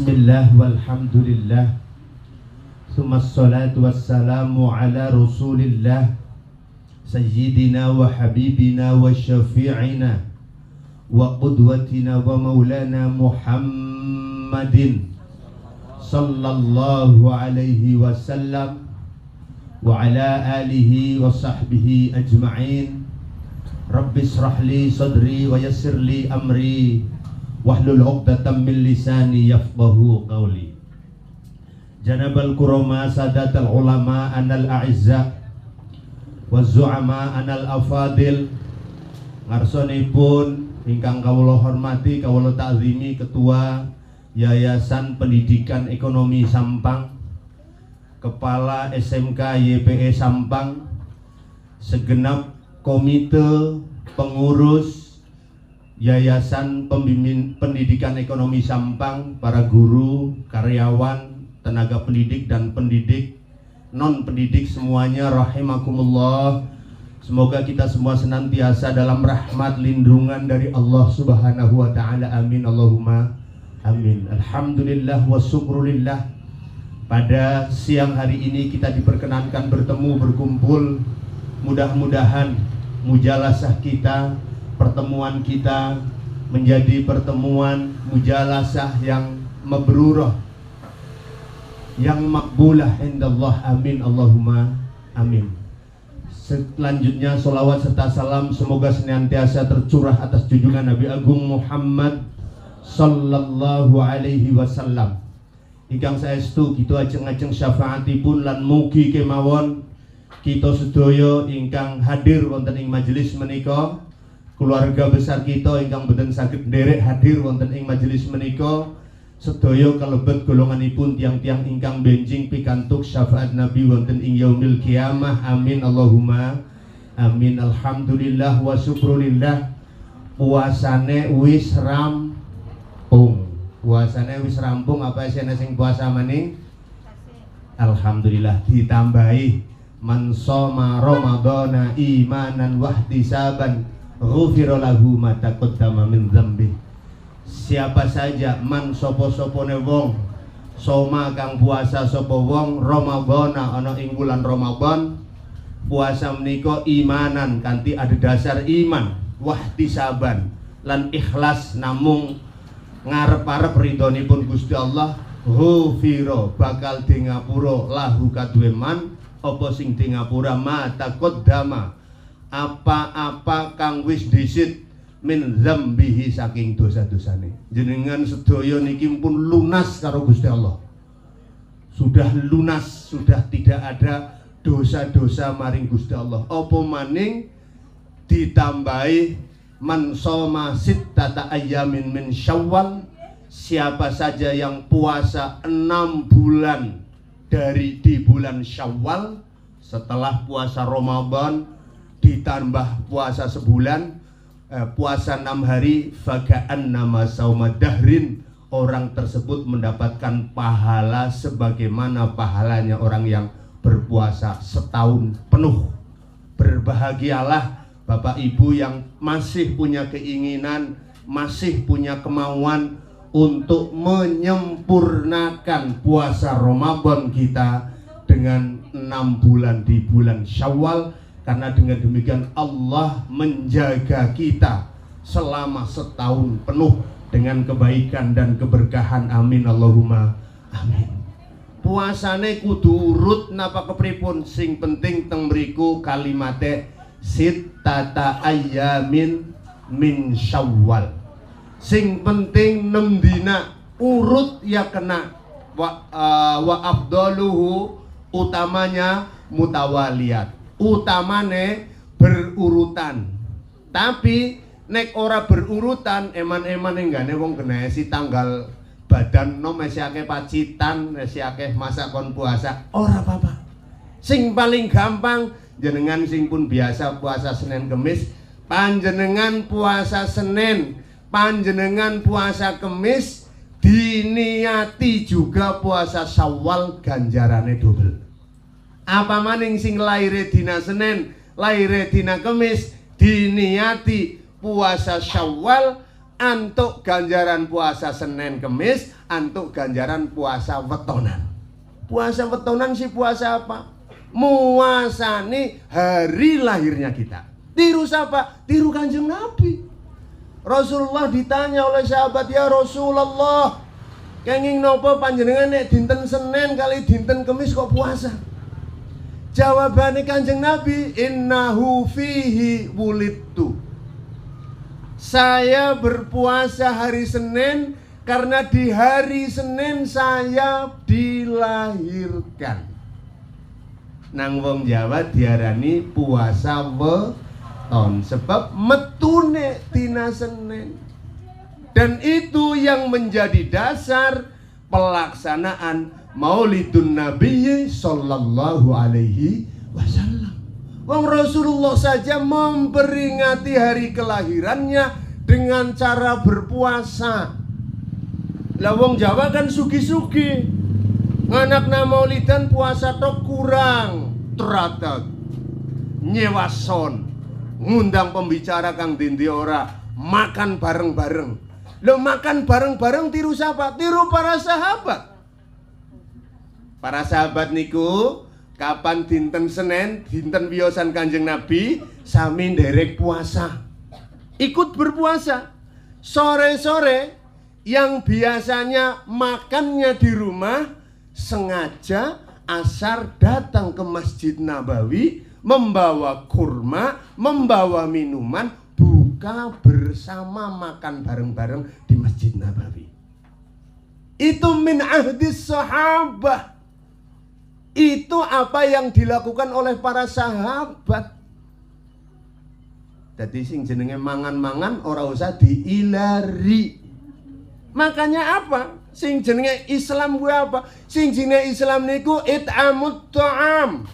Bismillah walhamdulillah Tsumma assalatu wassalamu ala rasulillah Sayyidina wa habibina wa syafi'ina Wa qudwatina wa maulana Muhammadin Sallallahu alaihi wasallam Wa ala alihi wa sahbihi ajma'in Rabbi israhli sadri wa yassirli amri Wahlul 'uqdatam min lisani yafqahu qawli. Janabal kurama sadatal ulama anal a'izza waz-zu'ama anal afadil. Ngarsonipun ingkang kawula hormati, kawula ta'zimi Ketua Yayasan Pendidikan Ekonomi Sampang, Kepala SMK YPE Sampang, segenap komite pengurus Yayasan Pembimbing Pendidikan Ekonomi Sampang, para guru, karyawan, tenaga pendidik dan pendidik non pendidik semuanya rahimakumullah. Semoga kita semua senantiasa dalam rahmat lindungan dari Allah Subhanahu wa taala. Amin Allahumma amin. Alhamdulillah wa syukrulillah. Pada siang hari ini kita diperkenankan bertemu, berkumpul. Mudah-mudahan mujalasah kita, pertemuan kita menjadi pertemuan mujalasah yang mabrurah, yang makbulah indallah. Amin Allahumma amin. Selanjutnya sholawat serta salam semoga senantiasa tercurah atas junjungan Nabi Agung Muhammad sallallahu alaihi wasallam. Ingkang saestu kita ajeng-ajeng syafaatipun lan mugi kemawon kita sedaya ingkang hadir wonten ing majelis menika, keluarga besar kita ingkang boten saged nderek hadir wonten ing majelis menika, sedaya kalebet golonganipun tiang-tiang ingkang benjing pikantuk syafaat Nabi wonten ing yaumil kiamah. Amin Allahumma amin. Alhamdulillah wa syukrulillah. Puasane wis rampung. Puasane wis rampung. Apa isine sing puasa maning? Alhamdulillah. Ditambahi man shoma ramadhana imanan wahtisaban ghufira lahu ma taqaddama min dzambi. Siapa saja man sapa-sapane wong soma kang puasa sapa wong ramadhana ana ing wulan Ramadan, puasa menika imanan kanthi ada dasar iman, wahtisaban lan ikhlas namung ngarep-arep ridhonipun Gusti Allah, ghufira bakal di ngapura lahu kaduwe man apa sing di ngapura mata qaddama apa-apa kang wis dhisit min dzambihi saking dosa-dosane. Jenengan sedaya niki pun lunas karo Gusti Allah. Sudah lunas, sudah tidak ada dosa-dosa maring Gusti Allah. Apa maning ditambahi man shoma sittata ayyamin min Syawal, siapa saja yang puasa 6 bulan di bulan Syawal, setelah puasa Ramadan ditambah puasa sebulan, puasa 6 hari, faka'annama sauma dahrin, orang tersebut mendapatkan pahala sebagaimana pahalanya orang yang berpuasa setahun penuh. Berbahagialah Bapak Ibu yang masih punya keinginan, masih punya kemauan untuk menyempurnakan puasa Ramadan kita dengan 6 bulan di bulan Syawal, karena dengan demikian Allah menjaga kita selama setahun penuh dengan kebaikan dan keberkahan. Amin Allahumma amin. Puasane kudu urut napa kepripun, sing penting teng mriku kalimate sittata ayyamin min Syawal. Sing penting 6 dina urut ya kena. Wa afdaluhu, utamanya mutawaliyat, utamane berurutan. Tapi nek ora berurutan, eman-eman enggane wong genesi tanggal badan nom masih akeh pacitan, masih akeh masa kon puasa, ora apa-apa. Sing paling gampang jenengan sing pun biasa puasa Senin Kemis, panjenengan puasa Senin, panjenengan puasa Kemis, diniati juga puasa Syawal, ganjarane double. Apa maning sing laire dina Senin, laire dina Kemis, diniati puasa Syawal, antuk ganjaran puasa Senin Kemis, antuk ganjaran puasa wetonan. Puasa wetonan sih puasa apa? Muasani hari lahirnya kita. Tiru siapa? Tiru Kanjeng Nabi. Rasulullah ditanya oleh sahabat, ya Rasulullah, kenging nopo panjenengan nek dinten Senin kali dinten Kemis kok puasa? Jawabannya Kanjeng Nabi, innahu fihi wulidtu. Saya berpuasa hari Senin karena di hari Senin saya dilahirkan. Nang wong Jawa diarani puasa weton sebab metune dina Senin. Dan itu yang menjadi dasar pelaksanaan Maulidun Nabi sallallahu alaihi wasallam. Wong Rasulullah saja memperingati hari kelahirannya dengan cara berpuasa. Lah wong Jawa kan sugi-sugi. Nganakna maulidan puasa tok kurang teratat. Nyewa son, ngundang pembicara kang dindi ora, makan bareng-bareng. Lo makan bareng-bareng tiru siapa? Tiru para sahabat. Para sahabat niku kapan dinten Senin, dinten wiyosan Kanjeng Nabi, sami nderek puasa. Ikut berpuasa. Sore-sore yang biasanya makannya di rumah, sengaja asar datang ke Masjid Nabawi, membawa kurma, membawa minuman, buka bersama, makan bareng-bareng di Masjid Nabawi. Itu min ahdis sahabah. Itu apa yang dilakukan oleh para sahabat. Jadi sing jenenge mangan-mangan ora usah diilari. Makanya apa? Sing jenenge Islam kuwi apa? Sing jenenge Islam niku it'amut ta'am.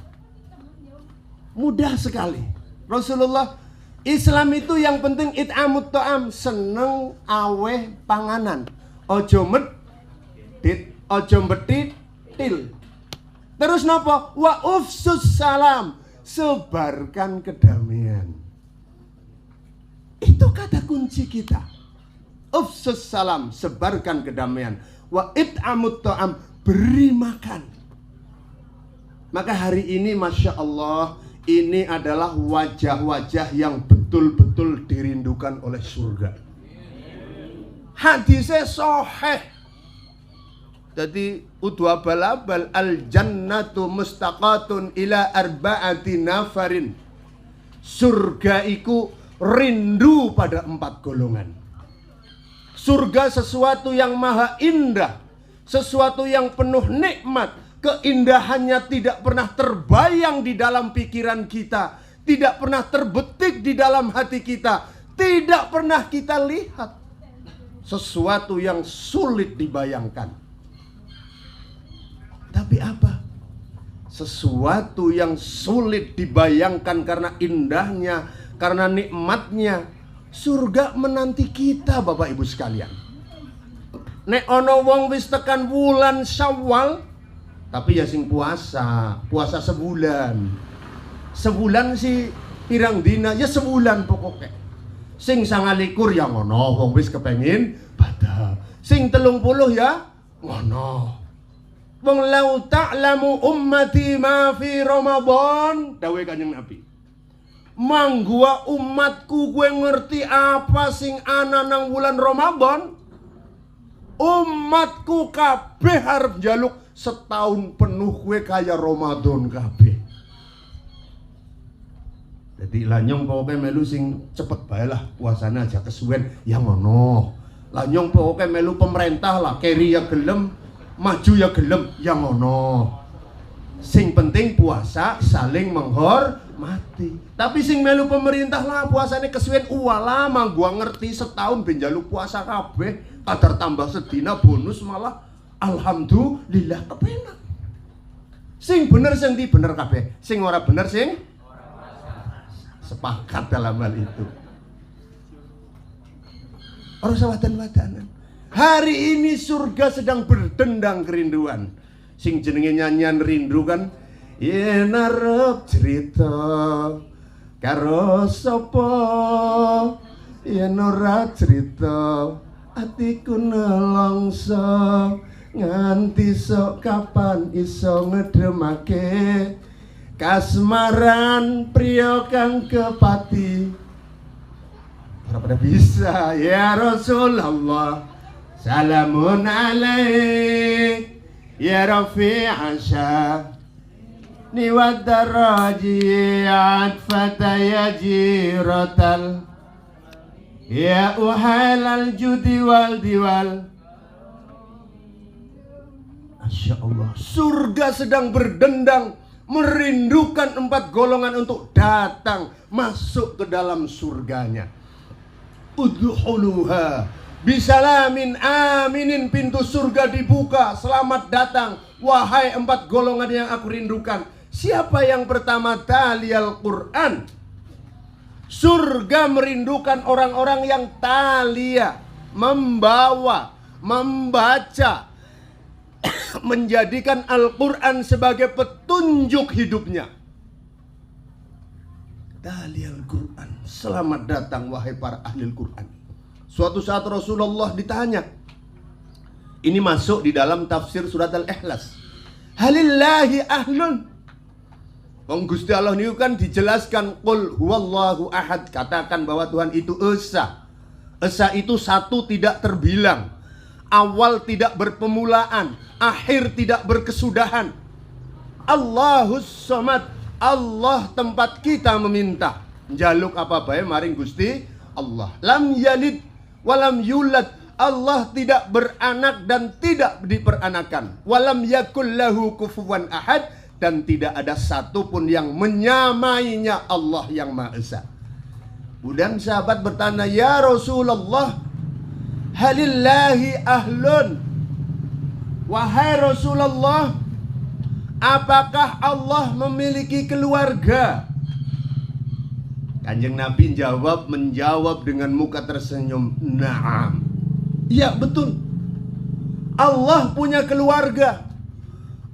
Mudah sekali. Rasulullah, Islam itu yang penting it'amut ta'am, seneng aweh panganan. Ojo medit, ojo mbetitil. Terus napa? Wa ufsus salam, sebarkan kedamaian. Itu kata kunci kita. Ufsus salam, sebarkan kedamaian. Wa it'amut ta'am, beri makan. Maka hari ini Masya Allah, ini adalah wajah-wajah yang betul-betul dirindukan oleh surga. Hadisnya sahih. Jadi udwa balabal al jannatu mustaqatun ila arba'ati nafarin. Surga iku rindu pada 4 golongan. Surga sesuatu yang maha indah, sesuatu yang penuh nikmat. Keindahannya tidak pernah terbayang di dalam pikiran kita, tidak pernah terbetik di dalam hati kita, tidak pernah kita lihat. Sesuatu yang sulit dibayangkan. Tapi apa? Sesuatu yang sulit dibayangkan karena indahnya, karena nikmatnya. Surga menanti kita, Bapak Ibu sekalian. Nek ono wong wis tekan bulan Syawal, tapi ya sing puasa sebulan. Sebulan sih pirang dina ya sebulan pokoknya. Sing 29 ya ngono, wong wis kepengin batal. Sing 30 ya ngono. Wong lau ta'lamu ummati ma fi Ramadan, dawuh Kanjeng Nabi. Manggua umatku gue ngerti apa sing ana nang bulan Ramadan. Umatku kabeh harap jaluk setahun penuh gue kaya Ramadan kabeh. Jadi lanyong pokoknya melu sing cepet bae lah puasanya aja kesuwen ya ngono. Lanyong pokoknya melu pemerintah lah, keri ya gelem, maju ya gelem ya ngono. Sing penting puasa saling menghormati. Tapi sing melu pemerintah lah puasane kesuwen uwala mang gua ngerti setahun ben njaluk puasa kabeh, kadar tambah sedina bonus malah alhamdulillah kepenak. Sing bener sing di bener kabeh, sing ora bener sing sepakat dalam hal itu. Ora sawadan-wadanan. Hari ini surga sedang berdendang kerinduan. Sing jenenge nyanyian rindu kan, yen arep cerita karo sapa, yen ora cerita atiku nelongso nganti sok kapan iso ngedemake kasmaran priya kang kepati. Ora pada bisa ya Rasulullah. Salamun alaik ya Rafi'a ni wa daraji atfata ya jiratal ya uhalal judi wal diwal. Masya Allah, surga sedang berdendang merindukan 4 golongan untuk datang masuk ke dalam surganya. Udkhuluha bisalamin aminin, pintu surga dibuka, selamat datang wahai 4 golongan yang aku rindukan. Siapa yang pertama? Taliyal Quran. Surga merindukan orang-orang yang talia, membawa, membaca, menjadikan Al-Quran sebagai petunjuk hidupnya. Taliyal Quran, selamat datang wahai para ahli Al-Quran. Suatu saat Rasulullah ditanya, ini masuk di dalam tafsir surat Al-Ikhlas, halillahi ahlun. Wong Gusti Allah ini kan dijelaskan qul huwallahu ahad, katakan bahwa Tuhan itu esa. Esa itu satu tidak terbilang, awal tidak berpemulaan, akhir tidak berkesudahan. Allahus somad, Allah tempat kita meminta. Jaluk apa bae maring Gusti Allah. Lam yalid walam yulad, Allah tidak beranak dan tidak diperanakan. Walam yakul lahu kufuwan ahad, dan tidak ada satupun yang menyamainya Allah yang Maha Esa. Kemudian sahabat bertanya, ya Rasulullah, halillahi ahlun. Wahai Rasulullah, apakah Allah memiliki keluarga? Kanjeng Nabi menjawab dengan muka tersenyum, naam. Ya betul, Allah punya keluarga.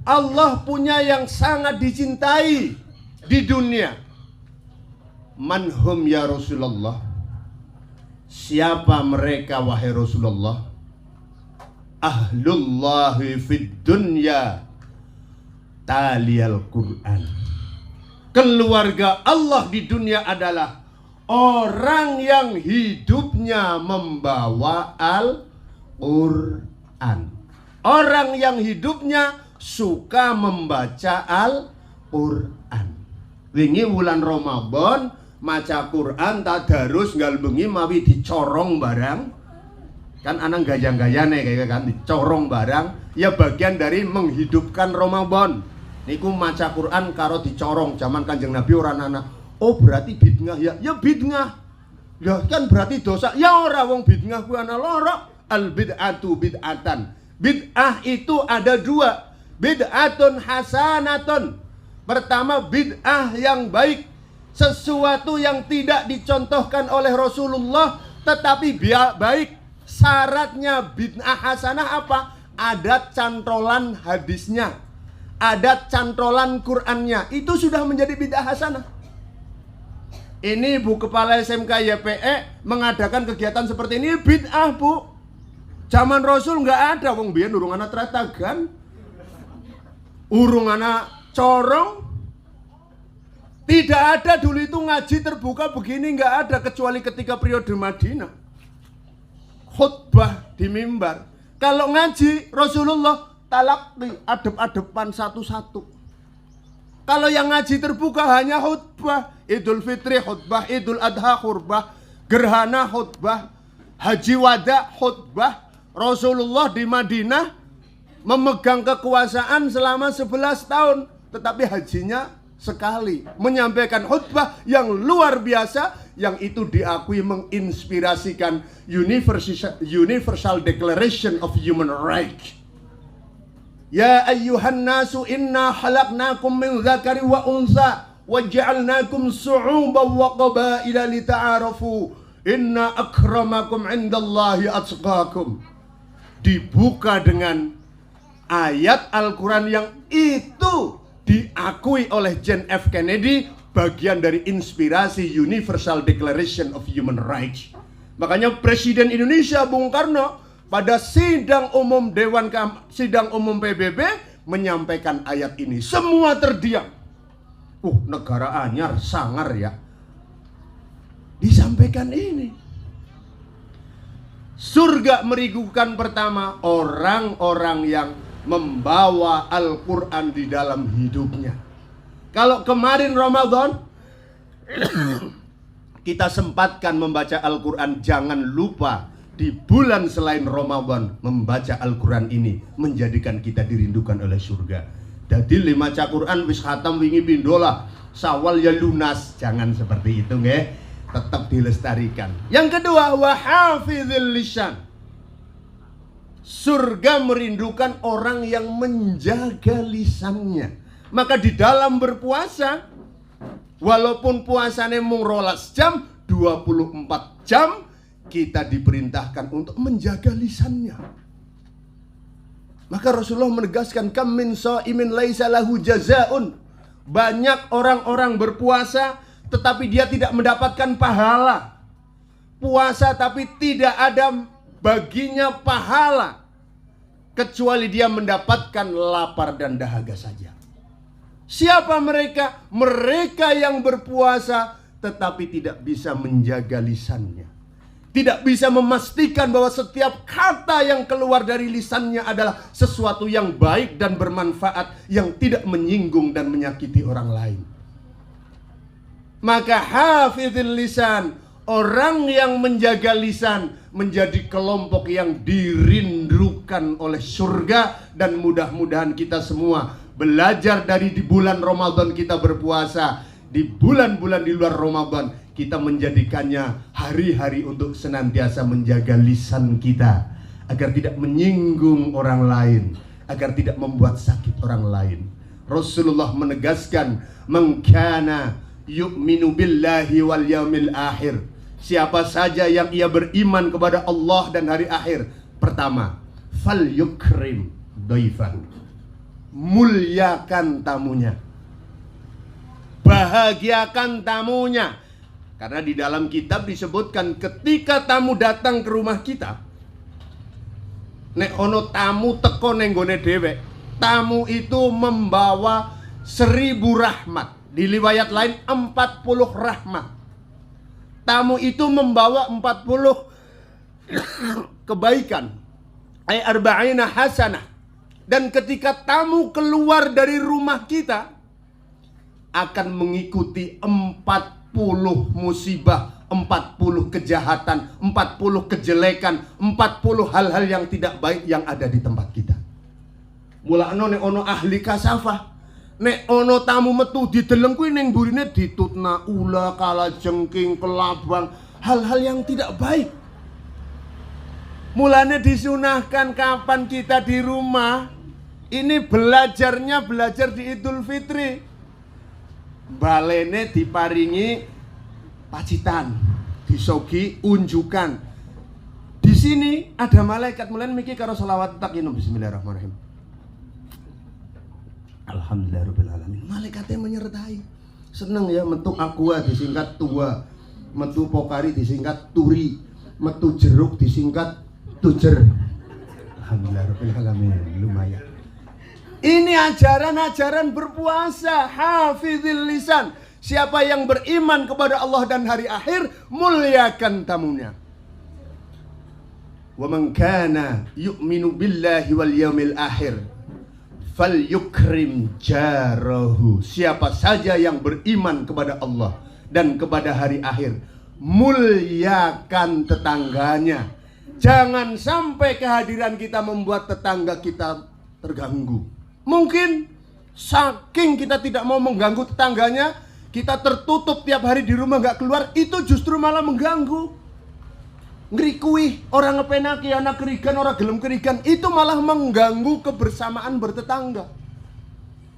Allah punya yang sangat dicintai di dunia. Manhum ya Rasulullah? Siapa mereka wahai Rasulullah? Ahlullahi fid dunya taliyal Quran. Keluarga Allah di dunia adalah orang yang hidupnya membawa Al-Quran. Orang yang hidupnya suka membaca Al-Quran. Wingi wulan Ramadan maca Quran tadarus ngalbengi mawi dicorong barang. Kan anak gayang-gayane kayak kan dicorong barang, ya bagian dari menghidupkan Ramadan. Niku maca Quran karo dicorong zaman Kanjeng Nabi orang anak. Oh berarti bid'ah ya? Ya bid'ah. Ya kan berarti dosa. Ya ora wong bid'ah ku ana loro. Al bid'atu bid'atan. Bid'ah itu ada 2. Bid'atun hasanatun. Pertama, bid'ah yang baik, sesuatu yang tidak dicontohkan oleh Rasulullah tetapi baik. Syaratnya bid'ah hasanah apa? Ada cantolan hadisnya, ada cantolan Qur'annya. Itu sudah menjadi bid'ah hasanah. Ini Bu Kepala SMK YPE mengadakan kegiatan seperti ini bid'ah, Bu. Zaman Rasul nggak ada, wong biyen urung ana tratagan, urung ana corong. Tidak ada dulu itu ngaji terbuka begini, nggak ada kecuali ketika periode Madinah. Khutbah di mimbar. Kalau ngaji Rasulullah talaqi, adep-adepan satu-satu. Kalau yang ngaji terbuka hanya khutbah, Idul Fitri khutbah, Idul Adha khutbah, gerhana khutbah, haji wada khutbah. Rasulullah di Madinah memegang kekuasaan selama 11 tahun, tetapi hajinya sekali, menyampaikan khutbah yang luar biasa, yang itu diakui menginspirasikan Universal Declaration of Human Rights. Ya ayyuhan nasu inna khalaqnakum min dzakari wa unsa wa ja'alnakum su'uban wa qabaila lita'arafu inna akramakum 'indallahi atqakum. Dibuka dengan ayat Al-Quran yang itu diakui oleh John F. Kennedy, bagian dari inspirasi Universal Declaration of Human Rights. Makanya Presiden Indonesia Bung Karno pada sidang umum sidang umum PBB menyampaikan ayat ini. Semua terdiam. Negara anyar sangar ya. Disampaikan ini. Surga merigukan pertama orang-orang yang membawa Al-Quran di dalam hidupnya. Kalau kemarin Ramadan kita sempatkan membaca Al-Quran, jangan lupa di bulan selain Ramadan membaca Al-Quran ini menjadikan kita dirindukan oleh surga. Jadi 5 maca Quran wis khatam wingi pindola, Syawal ya lunas. Jangan seperti itu nggih. Tetap dilestarikan. Yang kedua, wa hafizil lisan. Surga merindukan orang yang menjaga lisannya. Maka di dalam berpuasa, walaupun puasanya mung 12 jam, 24 jam kita diperintahkan untuk menjaga lisannya. Maka Rasulullah menegaskan, kam min shaimin laisa lahu jazaun. Banyak orang-orang berpuasa tetapi dia tidak mendapatkan pahala. Puasa tapi tidak ada baginya pahala, kecuali dia mendapatkan lapar dan dahaga saja. Siapa mereka? Mereka yang berpuasa tetapi tidak bisa menjaga lisannya. Tidak bisa memastikan bahwa setiap kata yang keluar dari lisannya adalah sesuatu yang baik dan bermanfaat, yang tidak menyinggung dan menyakiti orang lain. Maka hafizil lisan, orang yang menjaga lisan, menjadi kelompok yang dirindukan oleh surga. Dan mudah-mudahan kita semua belajar dari di bulan Ramadan kita berpuasa, di bulan-bulan di luar Ramadan kita menjadikannya hari-hari untuk senantiasa menjaga lisan kita, agar tidak menyinggung orang lain, agar tidak membuat sakit orang lain. Rasulullah menegaskan, man kana yu'minu billahi wal yaumil akhir. Siapa saja yang ia beriman kepada Allah dan hari akhir, pertama, fal yukrim dhaifan. Muliakan tamunya, bahagiakan tamunya. Karena di dalam kitab disebutkan ketika tamu datang ke rumah kita, nek ono tamu teko ning gone dhewek, tamu itu membawa 1000 rahmat. Di riwayat lain 40 rahmat. Tamu itu membawa 40 kebaikan. Ay arba'ina hasanah. Dan ketika tamu keluar dari rumah kita, akan mengikuti 40 musibah, 40 kejahatan, 40 kejelekan, 40 hal-hal yang tidak baik yang ada di tempat kita. Mulakno nek ono ahli kasafah, nek ono tamu metu dideleng kuwi ning burine ditutna ula, kalajengking, kelabang, hal-hal yang tidak baik. Mulanya disunahkan kapan kita di rumah, ini belajar di Idul Fitri. Balene diparingi pacitan, disogi unjukan. Di sini ada malaikat mulai mikir karo selawat takinu bismillahirrahmanirrahim. Alhamdulillahirabbil alamin. Malaikatnya menyertai. Seneng ya, metu aqua disingkat tua, metu pokari disingkat turi, metu jeruk disingkat tujer. Alhamdulillahirabbil alamin. Lumayan. Ini ajaran-ajaran berpuasa. Hafizil lisan. Siapa yang beriman kepada Allah dan hari akhir, muliakan tamunya. Wa man kana yu'minu billahi wal yaumil akhir fal yukrim jarahu. Siapa saja yang beriman kepada Allah dan kepada hari akhir, muliakan tetangganya. Jangan sampai kehadiran kita membuat tetangga kita terganggu. Mungkin saking kita tidak mau mengganggu tetangganya, kita tertutup tiap hari di rumah gak keluar, itu justru malah mengganggu. Ngerikui orang ngepenaki anak kerigan, orang gelem kerigan, itu malah mengganggu kebersamaan bertetangga.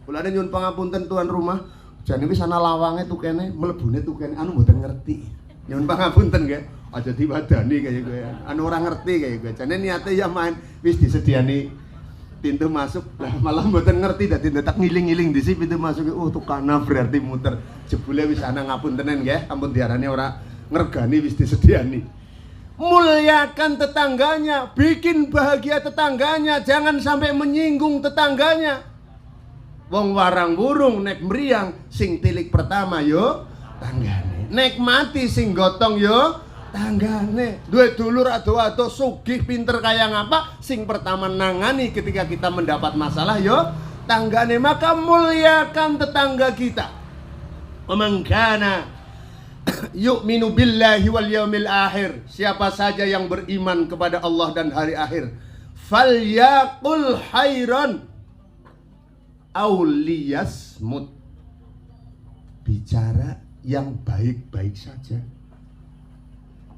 Mulane nyuwun pangapunten tuan rumah, jane wis ana lawange tukene, mlebune tukene anu mboten ngerti. Nyuwun pangapunten nggih, aja diwadani kaya kowe. Anu ora ngerti kaya kowe. Jane niate ya main wis disediani pintu masuk, lah malah mboten ngerti dadi ndetak ngiling-ngiling disi pintu masuk. Oh tukana berarti muter. Jebule wis ana ngapuntenen nggih, ampun diarani ora ngergani wis disediani. Muliakan tetangganya, bikin bahagia tetangganya, jangan sampai menyinggung tetangganya. Wong warang burung nek meriang, sing tilik pertama yo tanggane. Nek mati sing gotong yo tanggane. Duwe dulur ado-ado sugih pinter kaya ngapa, sing pertama nangani ketika kita mendapat masalah yo tanggane. Maka muliakan tetangga kita. Mengkana yu'minu billahi wal yaumil akhir, siapa saja yang beriman kepada Allah dan hari akhir, falyaqul khairan aw liyasmut, bicara yang baik-baik saja.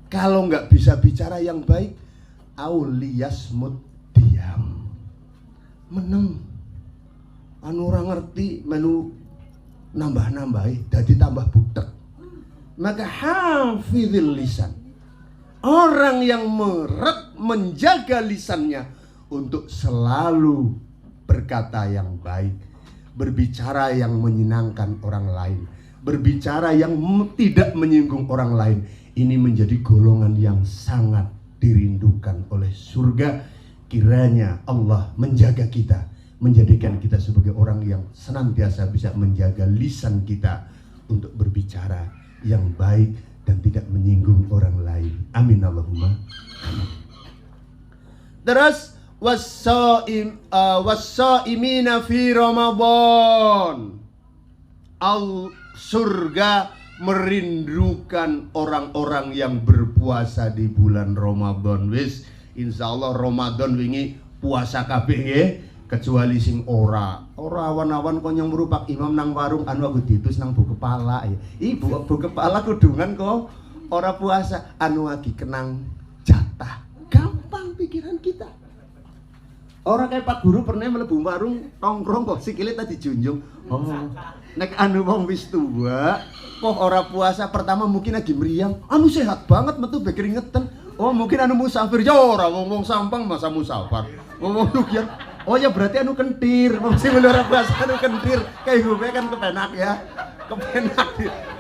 Kalau nggak bisa bicara yang baik, aw liyasmut, diam, meneng, anu ora ngerti melu nambah-nambahi dadi tambah butek. Maka hafizil lisan, orang yang menjaga lisannya untuk selalu berkata yang baik, berbicara yang menyenangkan orang lain, berbicara yang tidak menyinggung orang lain. Ini menjadi golongan yang sangat dirindukan oleh surga. Kiranya Allah menjaga kita, menjadikan kita sebagai orang yang senantiasa bisa menjaga lisan kita untuk berbicara yang baik dan tidak menyinggung orang lain. Amin Allahumma amin. Terus was-shaimina fi Ramadan, surga merindukan orang-orang yang berpuasa di bulan Ramadan. Wis insyaallah Ramadan wingi puasa kabeh nggih, kecuali sing ora awan-awan kok yang merupak imam nang warung anu aku ditus nang bu kepala ya. Ibu bu kepala kudungan kok ora puasa anu lagi kenang jatah. Gampang pikiran kita. Orang kayak Pak Guru pernah mlebu warung nongkrong kok sikile tadi junjung. Oh, nek anu wong wis tuwa kok ora puasa, pertama mungkin lagi meriang, anu sehat banget metu be keringetan. Oh, mungkin anu musafir ya ora wong sampang masa musafir. Wong lugian. Oh ya berarti anu kentir, masih menurut bahasa anu kentir, kayak gue kan kepenak ya, kepenak.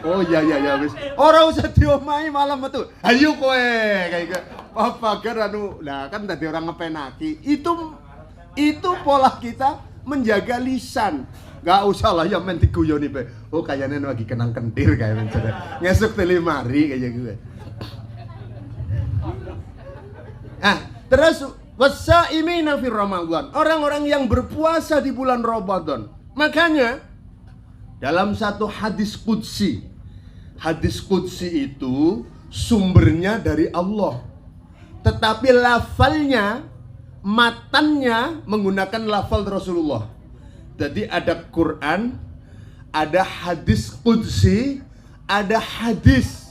Oh ya wis, orang usah diomahi malam itu, ayo kowe kayak gitu, apa kan anu, nah kan tadi orang ngepenaki, itu pola kita menjaga lisan, gak usah lah ya main diguyoni be, oh kayaknya lagi kenang kentir kayak mencet, ngesuk telimari kayak gue. Terus was-shaimina fi Ramadan, orang-orang yang berpuasa di bulan Ramadan. Makanya dalam satu hadis qudsi itu sumbernya dari Allah, tetapi lafalnya, matannya menggunakan lafal Rasulullah. Jadi ada Quran, ada hadis qudsi, ada hadis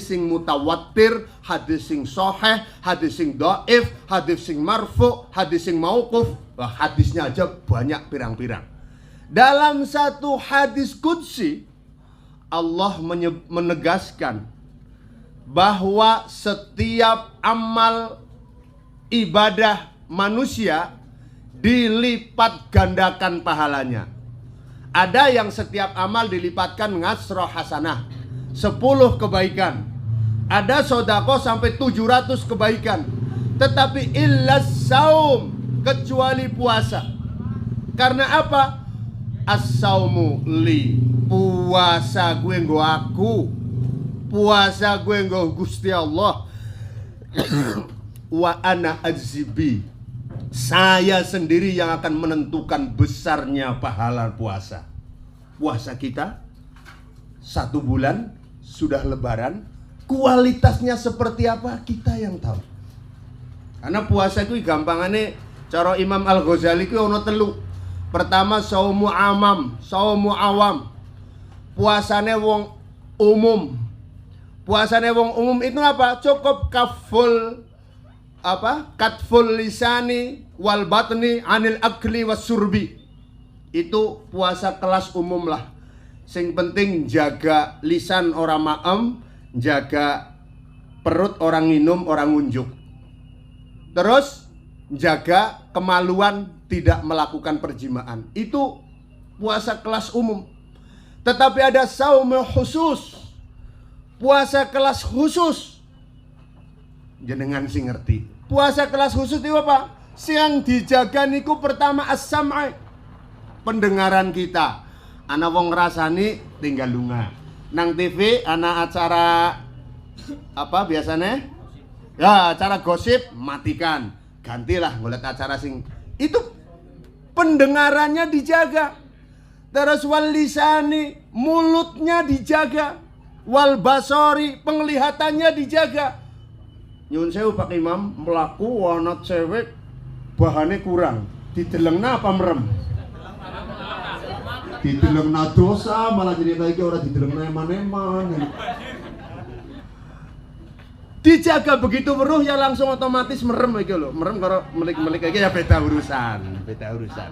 sing mutawatir, hadis sing sahih, hadis sing dhaif, hadis sing marfu, hadis sing mauquf. Wah, hadisnya aja banyak pirang-pirang. Dalam satu hadis qudsi, Allah menegaskan bahwa setiap amal ibadah manusia dilipat gandakan pahalanya. Ada yang setiap amal dilipatkan ngasroh hasanah, 10 kebaikan. Ada sodako sampai 700 kebaikan. Tetapi illas saum, kecuali puasa. Karena apa? As-saumu li, puasa gue nggo aku, puasa gue nggo Gusti Allah. Wa ana azibi, saya sendiri yang akan menentukan besarnya pahala puasa. Puasa kita 1 bulan sudah lebaran, kualitasnya seperti apa kita yang tahu. Karena puasa itu gampangannya cara Imam Al-Ghazali itu ono 3. Pertama saumu amam, saumu awam. Puasane wong umum. Puasane wong umum itu apa? Cukup katful lisani wal batni anil akli was surbi. Itu puasa kelas umum lah. Sing penting jaga lisan orang maem, jaga perut orang minum, orang ngunjuk. Terus jaga kemaluan, tidak melakukan perjimaan. Itu puasa kelas umum. Tetapi ada saum khusus, puasa kelas khusus. jenengan sing ngerti. Puasa kelas khusus itu apa? Siang dijaga niku pertama as-sam'a, pendengaran kita. Ana wong ngrasani tinggal lunga. Nang TV ana acara apa biasanya? Ya, acara gosip matikan. Gantilah ngeliat acara sing itu pendengarannya dijaga. Terus wal lisani, mulutnya dijaga. Wal basori, penglihatannya dijaga. Nyun sewu Pak Imam, melaku wana cewek bahannya kurang. Didelengna apa merem? Didelengna dosa, malah jadi lagi orang didelengna eman-eman. Dijaga begitu weruh ya langsung otomatis merem iki lho. Merem karo melik-melik iki ya beda urusan, beda urusan.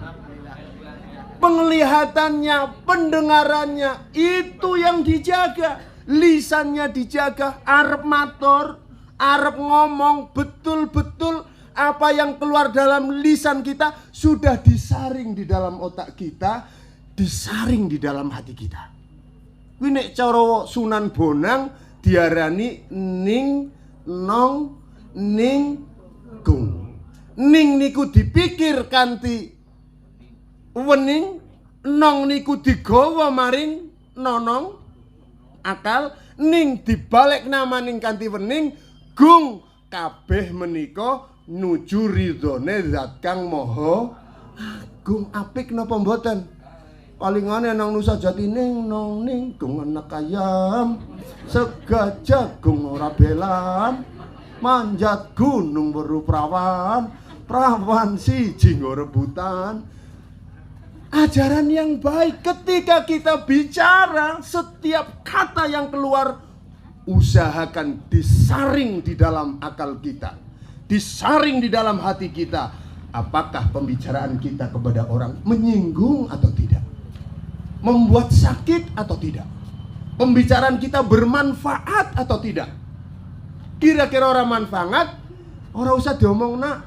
Penglihatannya, pendengarannya itu yang dijaga. Lisannya dijaga, arep matur, arep ngomong betul-betul apa yang keluar dalam lisan kita sudah disaring di dalam otak kita, disaring di dalam hati kita. Kuwi nek cara Sunan Bonang diarani ning nong ning gung. Ning niku dipikir kanthi wening, nong niku digawa maring nonong akal, ning dibalik namaning kanthi wening, gung kabeh menika nuju ridhone Zat Kang Maha Agung. Apik napa mboten? Palingane nang Nusa Jati ning nong ning gung anak ayam, segajah gung ora belan, manjat gunung weruh prawan, prawan siji nggo rebutan. Ajaran yang baik ketika kita bicara, setiap kata yang keluar usahakan disaring di dalam akal kita, disaring di dalam hati kita. Apakah pembicaraan kita kepada orang menyinggung atau tidak, membuat sakit atau tidak, pembicaraan kita bermanfaat atau tidak. Kira-kira orang manfaat, orang usah diomong nak.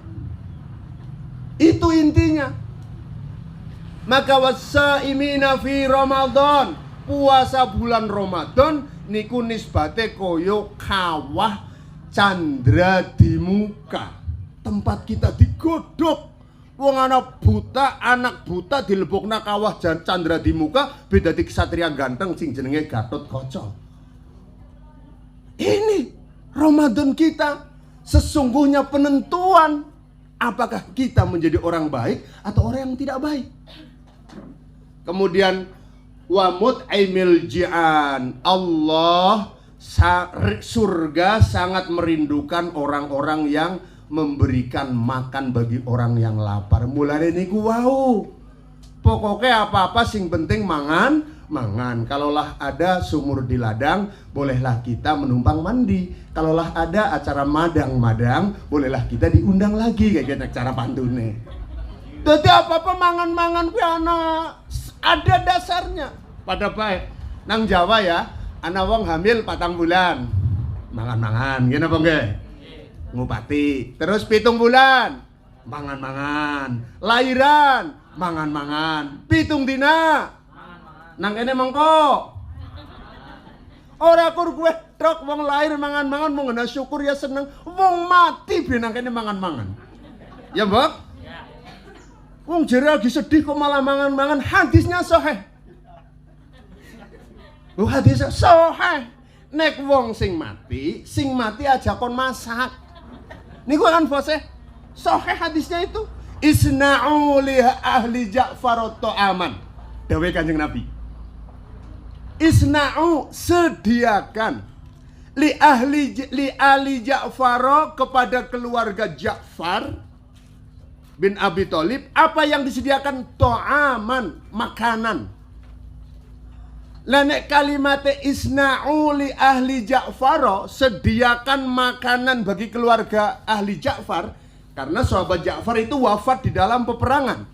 Itu intinya. Maka wasaimina fi Ramadan, puasa bulan Ramadan niku nisbate koyo kawah candra di muka. Tempat kita digodhog. Wong anak buta dilebokna kawah candra di muka, beda di ksatria ganteng sing jenenge Gatotkaca. Ini Ramadan kita sesungguhnya penentuan apakah kita menjadi orang baik atau orang yang tidak baik. Kemudian wamut aimil ji'an, Allah surga sangat merindukan orang-orang yang memberikan makan bagi orang yang lapar. Mulane niku wau. Pokoknya apa-apa sing penting mangan. Kalaulah ada sumur di ladang, bolehlah kita menumpang mandi. Kalaulah ada acara madang, bolehlah kita diundang lagi kayak gitu cara pantune. Jadi apa-apa mangan kuwi ada dasarnya. Pada baik nang Jawa ya, ana wong hamil 4 bulan. Mangan-mangan, ngene apa nggih? Ngupati. Terus 7 bulan. Mangan-mangan. Lairan, mangan-mangan. 7 dina. Nang kene mengko. Ora kur kowe truk wong lahir mangan-mangan mung ngene syukur ya seneng. Wong mati ben nang kene mangan-mangan. Ya, Mbok? Wong jere lagi sedih kok malah mangan-mangan. Hadisnya sahih. Hadisnya sahih. Nek wong sing mati aja kon masak. Niku kan fase sahih hadisnya itu. Isna'u li ahli Ja'far ta'aman. Dawuh Kanjeng Nabi. Isna'u, sediakan li ahli Ja'far, kepada keluarga Ja'far bin Abi Thalib, apa yang disediakan? Ta'aman, makanan. Lah nek kalimate isna'u li ahli Ja'far, sediakan makanan bagi keluarga ahli Ja'far, karena sahabat Ja'far itu wafat di dalam peperangan.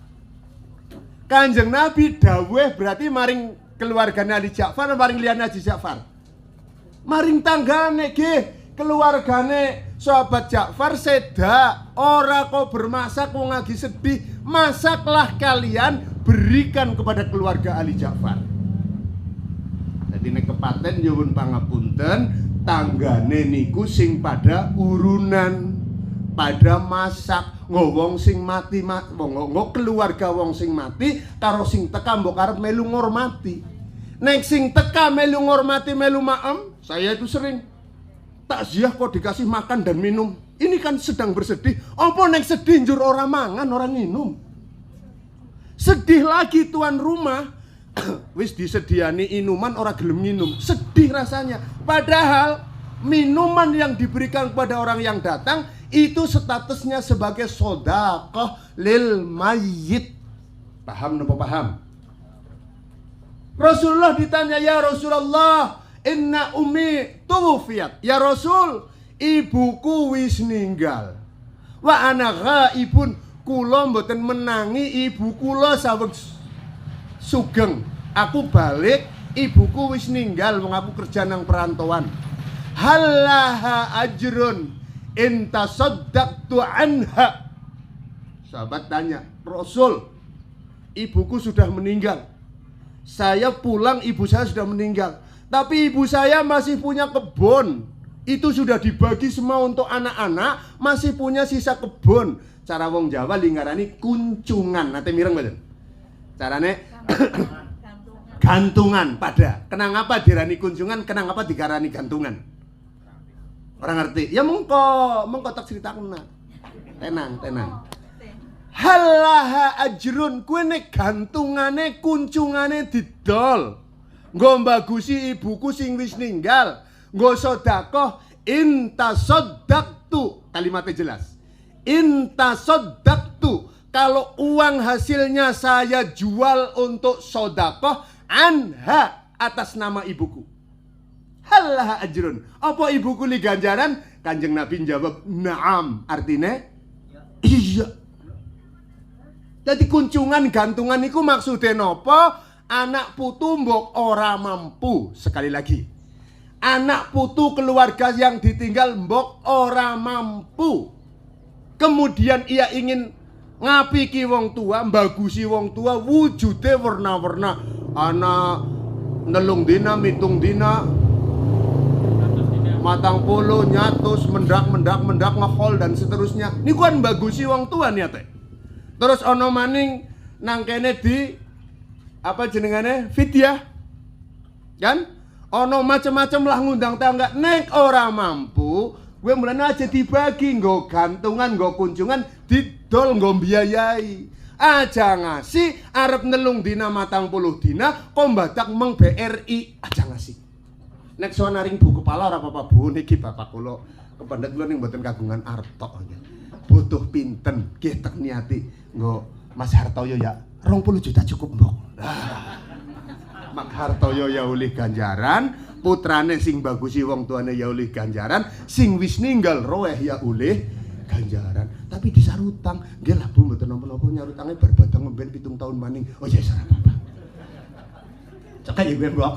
Kanjeng Nabi dawuh berarti maring keluargane ahli Ja'far, maring liyane ahli Ja'far. Maring tanggane nggih, keluargane sahabat Ja'far seda, ora kok bermasak wong lagi sedih, masaklah kalian, berikan kepada keluarga ahli Ja'far. Jadi nek kepaten nyuwun pangapunten, tanggane niku sing pada urunan, pada masak, wong sing mati, nggo keluarga wong sing mati karo sing teka mbok arep melu ngormati. Nek sing teka melu ngormati, melu maem, saya itu sering takziah kok dikasih makan dan minum. Ini kan sedang bersedih. Apa nek sedih njur ora mangan, ora minum. Sedih lagi tuan rumah, wis disediani inuman ora gelem minum. Sedih rasanya. Padahal minuman yang diberikan kepada orang yang datang itu statusnya sebagai sedekah lil mayyit. Paham napa paham? Rasulullah ditanya, "Ya Rasulullah, inna ummi tuwfiyat." Ya Rasul, ibuku wis ninggal. Wa ana ghaibun, kula mboten menangi ibu kula saweg sugeng. Aku balik, ibuku wis ninggal, wong aku kerja nang perantauan. Halaha ajrun in tasaddaqtu anha. Sahabat tanya, "Rasul, ibuku sudah meninggal. Saya pulang, ibu saya sudah meninggal. Tapi ibu saya masih punya kebun. Itu sudah dibagi semua untuk anak-anak, masih punya sisa kebun." Cara wong Jawa linggarani kuncungan. Nate mireng mboten? Carane gantungan pada. Kenapa dirani kunjungan, kenapa digarani gantungan? Orang ngerti. Ya mengko tak ceritakan. Tenang. Halaha ajrun, kuwi nek gantungane kuncungane didol. Nggo mbagusi ibuku sing wis ninggal. Nggo sedekah intasaddaqtu. Kalimatnya jelas. Intasaddaqtu, kalau uang hasilnya saya jual untuk sedekah anha, atas nama ibuku. Halaha ajrun. Apa ibuku li ganjaran? Kanjeng Nabi jawab, "Naam." Artinya iya. Jadi kuncungan gantungan itu maksudnya napa? Anak putu mbok ora mampu. Sekali lagi, anak putu keluarga yang ditinggal mbok ora mampu. Kemudian ia ingin ngapiki wong tua, mbagusi wong tua, wujude warna-warna. Anak nelung dina, mitung dina, matang polo, nyatus, mendak, ngehol dan seterusnya. Ini kan bagusi wong tua nih teh. Terus ono maning nang kene di apa jenengane fidyah, kan? Ono macam-macam lah ngundang tangga. Nek ora mampu, gue mulane aja dibagi, nggo gantungan, nggo kunjungan, didol, nggo biayai. Aja ngasih, arep nelung dina, matang puluh dina, kombadak meng BRI, aja ngasih. Nek soal naring buku kepala ora apa-apa Bu, niki bapak kula kependet kula ning mboten kagungan artok. Butuh pinten, nggih tek niati nggo Mas Hartoyo ya 20 juta cukup mbok. Mak Hartoyo ya oleh ganjaran, putrane sing bagusi wong tuane ya oleh ganjaran, sing wis ninggal roeh ya oleh ganjaran. Tapi disarutang, nggih lah Bu mboten napa-napa, nyarutange bar badang mben 7 tahun maning. Oh ya ora apa-apa. Cekak ya gue mbok.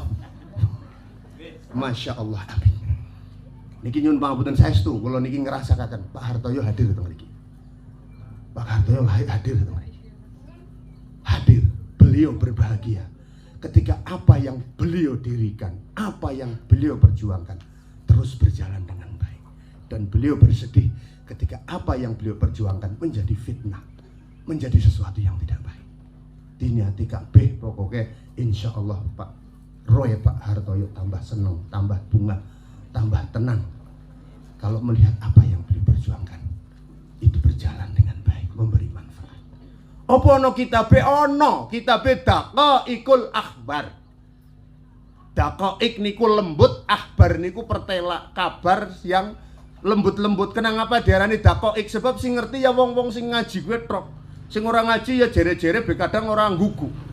Masya Allah, amin. Niki nyun pangapunten saestu, kula niki ngrasakaken Pak Hartoyo hadir teng mriki. Pak Hartoyo hadir teng mriki. Hadir, beliau berbahagia ketika apa yang beliau dirikan, apa yang beliau perjuangkan terus berjalan dengan baik. Dan beliau bersedih ketika apa yang beliau perjuangkan menjadi fitnah, menjadi sesuatu yang tidak baik. Diniati kabeh pokoknya insya Allah Pak Roy Pak Hartoyo tambah senang, tambah bunga, tambah tenang kalau melihat apa yang beliau perjuangkan itu berjalan dengan baik, memberi manfaat. Apa ono kitabe? Ono kitabe Daqaiqul Akhbar. Daqaiq niku lembut, akhbar niku pertela, kabar yang lembut-lembut. Kenapa diarani Daqaiq? Sebab sing ngerti ya wong-wong sing ngaji kuwi tok. Sing ora ngaji ya jere-jere be kadang ora nggugu.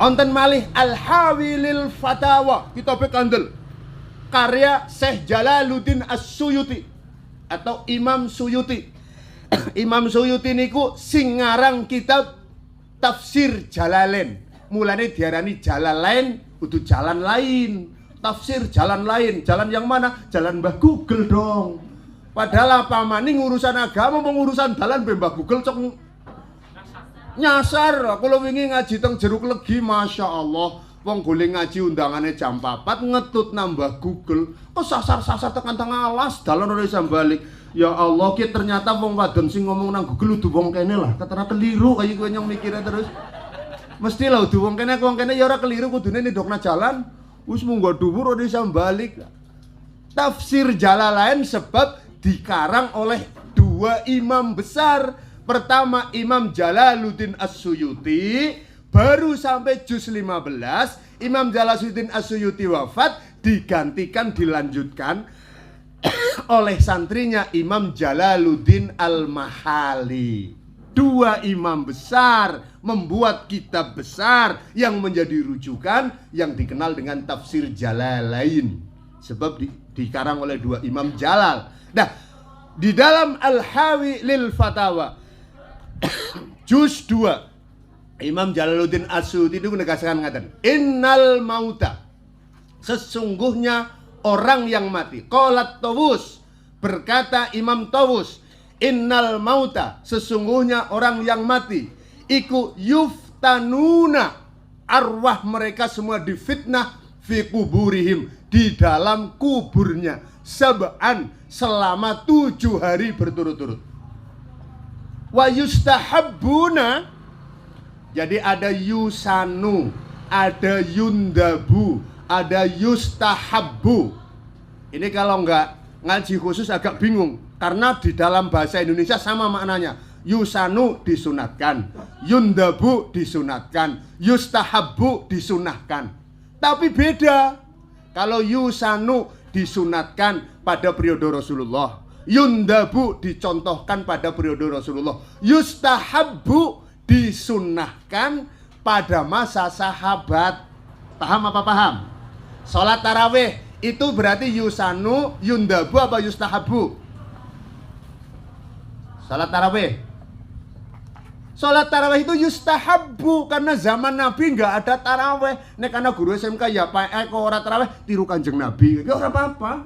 Onten malih Al-Hawilil Fatawa, kitab kandel karya Syekh Jalaluddin As-Suyuti atau Imam Suyuti. Imam Suyuti niku sing ngarang kitab Tafsir Jalalain. Mulane diarani Jalalain kudu jalan lain. Tafsir jalan lain. Jalan yang mana? Jalan Mbah Google dong. Padahal apa maning urusan agama, pengurusan dalan Mbah Google cok nyasar. Kalau wingi ngaji teng Jeruk Legi, Masya Allah, Wong golek ngaji undangane jam 4 ngetut nambah Google. Kok sasar-sasar tekan tengah alas dalan ora iso balik. Ya Allah, ki ternyata wong wadon sing ngomong nang Google udu wong kene lah. Ketara keliru kaya kowe nyong mikire terus. Mesti lah udu wong kene ya ora keliru kudune nindokna jalan. Wis munggo dhuwur ora iso balik. Tafsir Jalalain sebab dikarang oleh dua imam besar. Pertama Imam Jalaluddin As-Suyuti, baru sampai juz 15 Imam Jalaluddin As-Suyuti wafat, dilanjutkan oleh santrinya Imam Jalaluddin Al-Mahali. Dua imam besar membuat kitab besar yang menjadi rujukan yang dikenal dengan tafsir Jalalain. Sebab dikarang oleh dua imam Jalal. Nah, di dalam Al-Hawi lil Fatawa juz 2 Imam Jalaluddin As-Suyuti itu menegaskan ngaten, innal mauta, sesungguhnya orang yang mati. Qalat Tawus, berkata Imam Tawus, innal mauta, sesungguhnya orang yang mati iku yuftanuna, arwah mereka semua difitnah fi kuburihim, di dalam kuburnya, sab'an, selama 7 hari berturut-turut. Wa yustahabbuna, jadi ada yusanu, ada yundabu, ada yustahabbu. Ini kalau enggak ngaji khusus agak bingung, karena di dalam bahasa Indonesia sama maknanya. Yusanu disunatkan, yundabu disunatkan, yustahabbu disunahkan. Tapi beda. Kalau yusanu disunatkan pada periode Rasulullah, yundabu dicontohkan pada periode Rasulullah, yustahabbu disunahkan pada masa sahabat. Paham apa paham? Sholat tarawih itu berarti yusanu, yundabu apa yustahabbu? Sholat tarawih. Sholat tarawih itu yustahabbu, karena zaman Nabi nggak ada tarawih. Nek karena guru SMK ya Pak kok ora tarawih tiru Kanjeng Nabi. Ya ora apa-apa.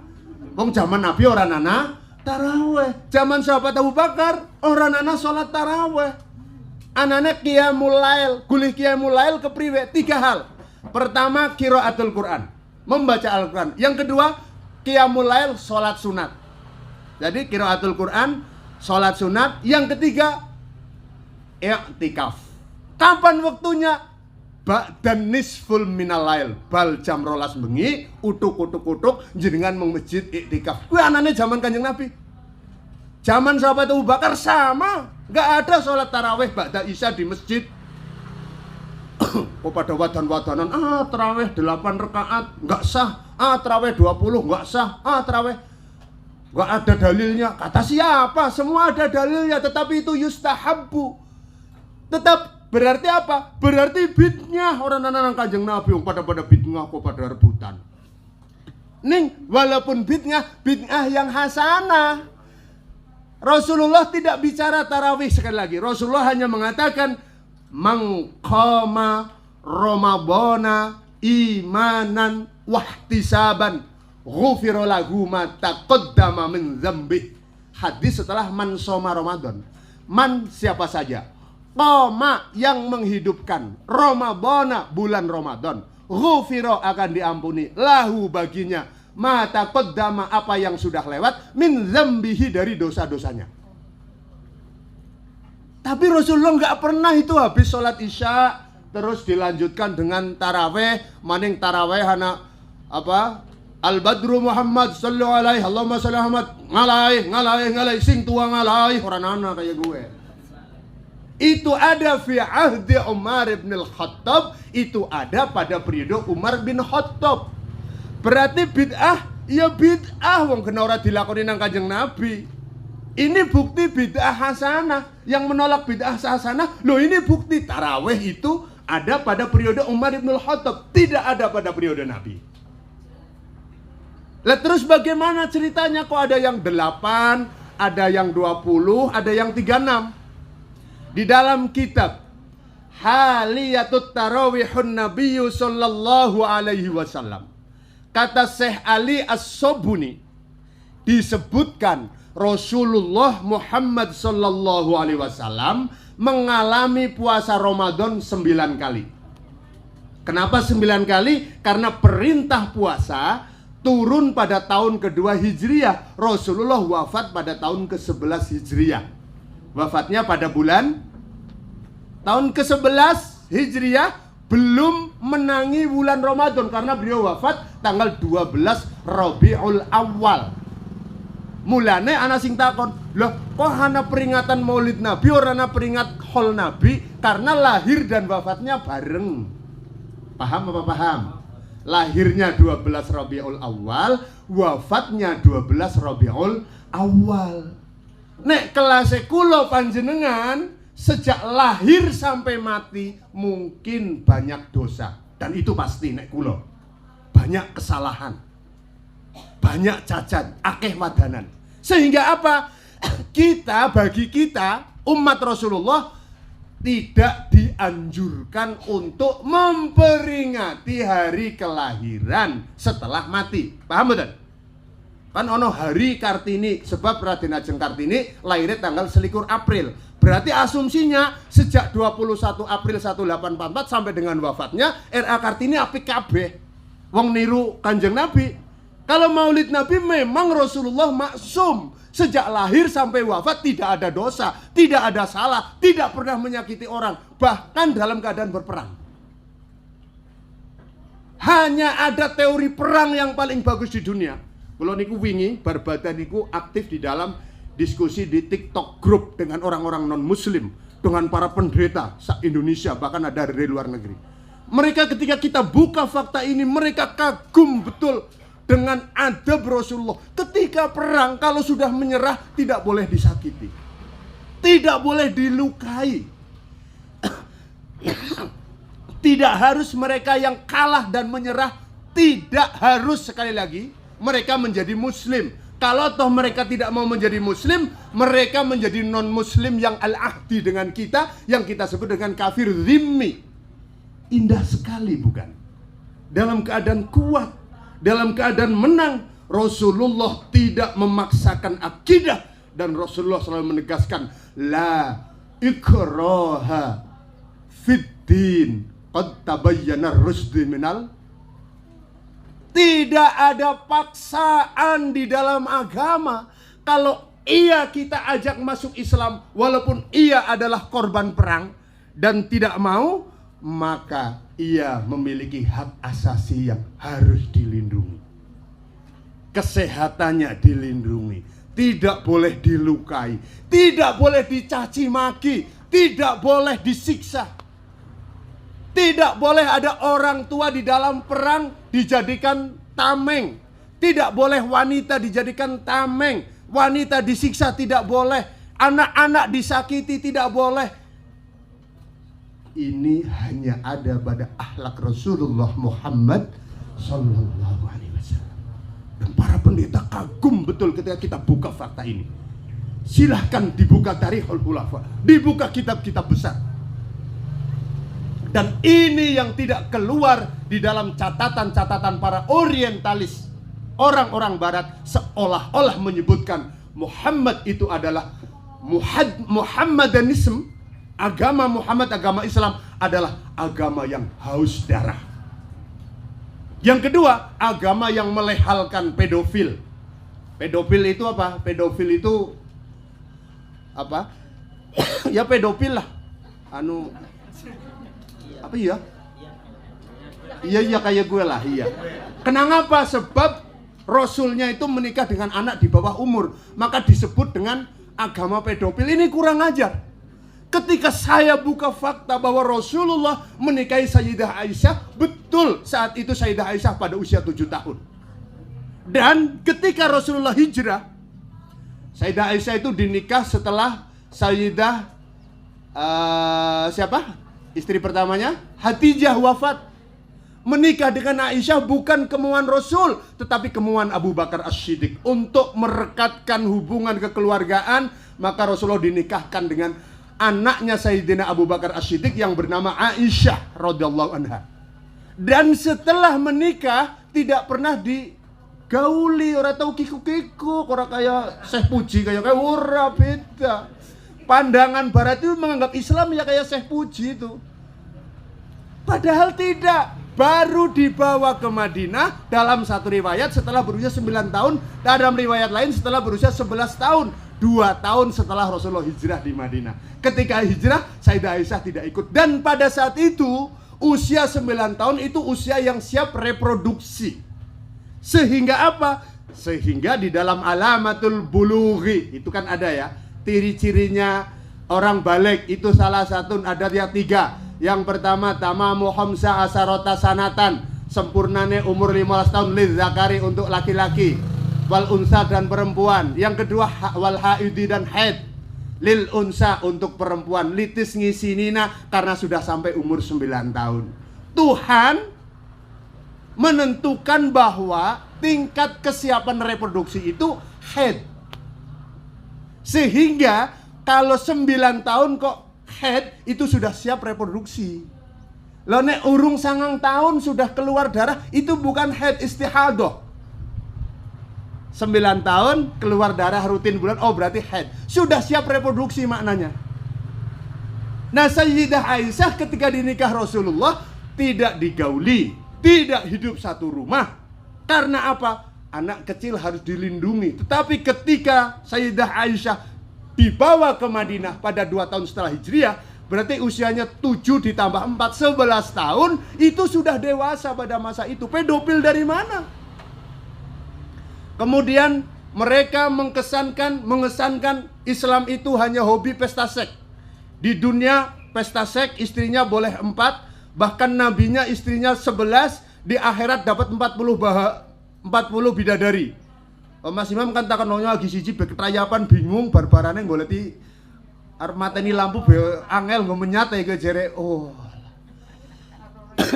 Wong zaman Nabi ora nana tarawih. Zaman sahabat Abu Bakar ora nana sholat tarawih. Anane qiyamul lail, gulih qiyamul lail kepriwe? 3 hal. Pertama, qiraatul Quran, membaca Al-Quran. Yang kedua, qiyamul lail, sholat sunat. Jadi qiraatul Quran, sholat sunat. Yang ketiga, i'tikaf. Kapan waktunya? Ba'dan nisful minal lail, bal jam 12 bengi, utuk jenengan meng masjid i'tikaf. Kuwi anane zaman Kanjeng Nabi. Zaman sahabat Abu Bakar sama, enggak ada sholat tarawih ba'da isya di masjid. Oh pada wadan-wadanan, tarawih 8 rakaat enggak sah, tarawih 20 enggak sah, tarawih enggak ada dalilnya. Kata siapa? Semua ada dalilnya, tetapi itu yustahabbu. Tetap berarti apa? Berarti bid'ah. Orang nang Kanjeng Nabi yang pada bid'ah kok pada rebutan. Ning walaupun bid'ah yang hasanah. Rasulullah tidak bicara tarawih sekali lagi. Rasulullah hanya mengatakan mangqama ramadhana imanan wahtisaban ghufira lahu ma taqaddama min dzambi. Hadis setelah man shoma Ramadan. Man siapa saja? Qoma yang menghidupkan Ramadhana, bulan Ramadan, ghufira akan diampuni lahu baginya ma taqaddama, apa yang sudah lewat, min dzambihi, dari dosa-dosanya. Tapi Rasulullah nggak pernah itu habis sholat isya terus dilanjutkan dengan taraweh. Maning taraweh hana apa? Al-Badru Muhammad sallallahu alaihi, Allahumma sholli Muhammad, ngalai sing tua ngalai, orang anak kayak gue. Itu ada fi ahdi Umar bin Al-Khattab, itu ada pada periode Umar bin Khattab. Berarti bid'ah, ya bid'ah wong kena ora dilakoni nang Kanjeng Nabi. Ini bukti bid'ah hasanah. Yang menolak bid'ah hasanah, loh ini bukti tarawih itu ada pada periode Umar bin Al-Khattab, tidak ada pada periode Nabi. Lah terus bagaimana ceritanya, kok ada yang 8, ada yang 20, ada yang 36? Di dalam kitab Haliyatut Tarawihun Nabiyyu sallallahu alaihi wasallam, kata Syekh Ali As-Sobuni, disebutkan Rasulullah Muhammad sallallahu alaihi wasallam mengalami puasa Ramadan 9 kali. Kenapa 9 kali? Karena perintah puasa turun pada tahun kedua Hijriah. Rasulullah wafat pada tahun ke-11 Hijriah. Wafatnya pada bulan tahun ke-11 Hijriah, belum menangi bulan Ramadan karena beliau wafat tanggal 12 Rabiul Awal. Mulane ana sing takon, "Loh, kok ana peringatan Maulid Nabi ora ana peringat Haul Nabi?" Karena lahir dan wafatnya bareng. Paham apa paham? Lahirnya 12 Rabiul Awal, wafatnya 12 Rabiul Awal. Nek kelas kula panjenengan sejak lahir sampai mati mungkin banyak dosa, dan itu pasti nek kula. Banyak kesalahan, banyak cacat, akeh wadanan. Sehingga apa? Bagi kita umat Rasulullah tidak dianjurkan untuk memperingati hari kelahiran setelah mati. Paham betul? Kan ono hari Kartini, sebab Raden Ajeng Kartini lahirnya tanggal 21 April. Berarti asumsinya sejak 21 April 1844 sampai dengan wafatnya RA Kartini apik kabeh. Wong niru Kanjeng Nabi. Kalau Maulid Nabi memang Rasulullah maksum. Sejak lahir sampai wafat tidak ada dosa, tidak ada salah, tidak pernah menyakiti orang, bahkan dalam keadaan berperang. Hanya ada teori perang yang paling bagus di dunia. Kalau niku wingi, Barbada niku aktif di dalam diskusi di TikTok group dengan orang-orang non-muslim, dengan para pendeta se-Indonesia, bahkan ada dari luar negeri. Mereka ketika kita buka fakta ini, mereka kagum betul dengan adab Rasulullah. Ketika perang, kalau sudah menyerah tidak boleh disakiti, tidak boleh dilukai. Tidak harus mereka yang kalah dan menyerah, tidak harus sekali lagi mereka menjadi muslim. Kalau toh mereka tidak mau menjadi muslim, mereka menjadi non muslim yang al-ahdi dengan kita, yang kita sebut dengan kafir zimmi. Indah sekali bukan? Dalam keadaan kuat, dalam keadaan menang, Rasulullah tidak memaksakan akidah, dan Rasulullah selalu menegaskan la ikraha fiddin qad tabayyana rusdi minal. Tidak ada paksaan di dalam agama. Kalau ia kita ajak masuk Islam, walaupun ia adalah korban perang dan tidak mau, maka ia memiliki hak asasi yang harus dilindungi. Kesehatannya dilindungi, tidak boleh dilukai, tidak boleh dicaci maki, tidak boleh disiksa. Tidak boleh ada orang tua di dalam perang dijadikan tameng. Tidak boleh wanita dijadikan tameng. Wanita disiksa tidak boleh. Anak-anak disakiti tidak boleh. Ini hanya ada pada akhlak Rasulullah Muhammad Sallallahu Alaihi Wasallam. Dan para pendeta kagum betul ketika kita buka fakta ini. Silahkan dibuka Tarikhul Khulafa, dibuka kitab-kitab besar. Dan ini yang tidak keluar di dalam catatan-catatan para orientalis, orang-orang barat, seolah-olah menyebutkan Muhammad itu adalah Muhammadanisme. Agama Muhammad, agama Islam adalah agama yang haus darah. Yang kedua, agama yang melehalkan pedofil. Pedofil itu apa? Pedofil itu apa? Ya pedofil lah. Apa ya? Iya kayak gue lah, iya. Kenapa? Sebab Rasulnya itu menikah dengan anak di bawah umur, maka disebut dengan agama pedofil. Ini kurang ajar. Ketika saya buka fakta bahwa Rasulullah menikahi Sayyidah Aisyah, betul saat itu Sayyidah Aisyah pada usia 7 tahun. Dan ketika Rasulullah hijrah, Sayyidah Aisyah itu dinikah setelah Sayyidah siapa? Istri pertamanya Khadijah wafat. Menikah dengan Aisyah bukan kemauan Rasul, tetapi kemauan Abu Bakar As-Siddiq. Untuk merekatkan hubungan kekeluargaan, maka Rasulullah dinikahkan dengan anaknya Sayyidina Abu Bakar As-Siddiq yang bernama Aisyah radhiyallahu anha. Dan setelah menikah tidak pernah digauli, orang tahu kiku-kiku, orang kayak Syekh Puji, kayak ora beda. Pandangan barat itu menganggap Islam ya kayak Syekh Puji itu. Padahal tidak. Baru dibawa ke Madinah dalam satu riwayat setelah berusia 9 tahun, dalam riwayat lain setelah berusia 11 tahun. 2 tahun setelah Rasulullah hijrah di Madinah. Ketika hijrah, Sayyidah Aisyah tidak ikut. Dan pada saat itu, usia 9 tahun itu usia yang siap reproduksi. Sehingga apa? Sehingga di dalam alamatul bulughi, itu kan ada ya, ciri-cirinya orang balik, itu salah satu ada yang 3. Yang pertama, tamamu khamsa asarota sanatan, sempurnane umur 15 tahun lil zakari untuk laki-laki, wal unsa dan perempuan. Yang kedua, wal haidi dan haid lil unsa untuk perempuan, litis ngisinina karena sudah sampai umur 9 tahun. Tuhan menentukan bahwa tingkat kesiapan reproduksi itu haid. Sehingga kalau 9 tahun kok head itu sudah siap reproduksi. Lo nek urung 9 tahun sudah keluar darah, itu bukan head, istihadah. 9 tahun keluar darah rutin bulan, oh berarti head. Sudah siap reproduksi maknanya. Nah, Sayyidah Aisyah ketika dinikah Rasulullah tidak digauli, tidak hidup satu rumah. Karena apa? Anak kecil harus dilindungi. Tetapi ketika Sayyidah Aisyah dibawa ke Madinah pada 2 tahun setelah Hijriah, berarti usianya 7 ditambah 4, 11 tahun, itu sudah dewasa pada masa itu. Pedofil dari mana? Kemudian mereka mengesankan Islam itu hanya hobi pesta seks. Di dunia pesta seks istrinya boleh 4, bahkan nabinya istrinya 11, di akhirat dapat 40 bidadari. Mas Imam kan takkan nanya lagi siji beketayapan bingung barbarane goleti arep mateni lampu be angel nggo menyate ke jere. Oh.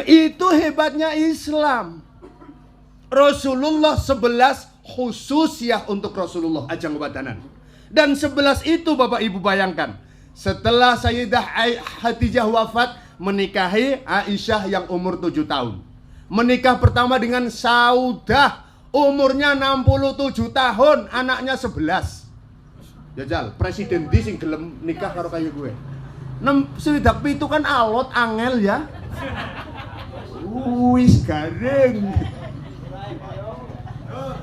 Itu hebatnya Islam. Rasulullah 11 khusus ya untuk Rasulullah ajang wadanan. Dan 11 itu Bapak Ibu bayangkan, setelah Sayyidah Khadijah wafat, menikahi Aisyah yang umur 7 tahun. Menikah pertama dengan Saudah, umurnya 67 tahun, anaknya 11. Jajal, presiden di sing gelem nikah karo kayak gue. Swidak itu kan alot angel ya. Wis garing.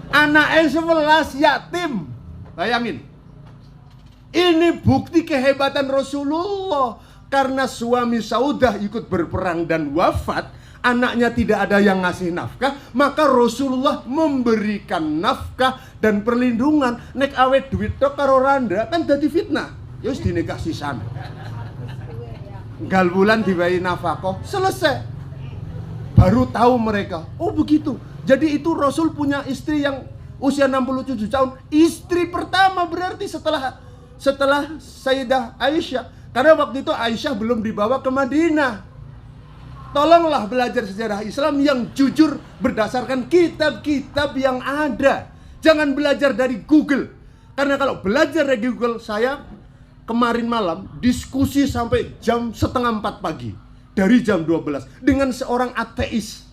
Anaknya 11 yatim. Bayangin. Ini bukti kehebatan Rasulullah. Karena suami Saudah ikut berperang dan wafat, anaknya tidak ada yang ngasih nafkah, maka Rasulullah memberikan nafkah dan perlindungan. Nek awet duit tok karo randa kan dadi fitnah. Ya wis dinikah sisan. Gal bulan dibayi nafkah, selesai. Baru tahu mereka, oh begitu. Jadi itu Rasul punya istri yang usia 67 tahun, istri pertama berarti setelah Sayyidah Aisyah. Karena waktu itu Aisyah belum dibawa ke Madinah. Tolonglah belajar sejarah Islam yang jujur berdasarkan kitab-kitab yang ada. Jangan belajar dari Google. Karena kalau belajar dari Google, saya kemarin malam diskusi sampai jam 3:30 pagi. Dari jam 12 dengan seorang ateis.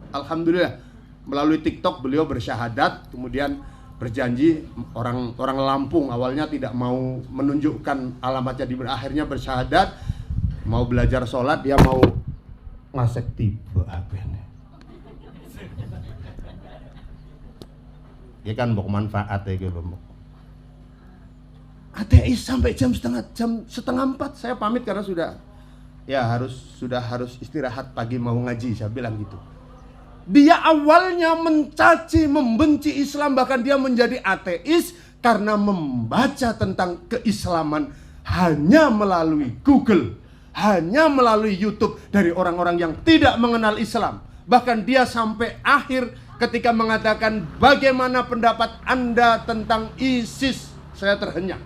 Alhamdulillah, melalui TikTok beliau bersyahadat, kemudian berjanji orang Lampung awalnya tidak mau menunjukkan alamatnya, di akhirnya bersyahadat, mau belajar sholat, dia mau ngasek tiba apa ini. Ya kan mau manfaat ya gitu. Ateis sampai jam setengah 4 saya pamit karena sudah harus istirahat pagi mau ngaji, saya bilang gitu. Dia awalnya mencaci, membenci Islam, bahkan dia menjadi ateis karena membaca tentang keislaman hanya melalui Google, hanya melalui YouTube dari orang-orang yang tidak mengenal Islam. Bahkan dia sampai akhir ketika mengatakan, bagaimana pendapat Anda tentang ISIS? Saya terhenyak.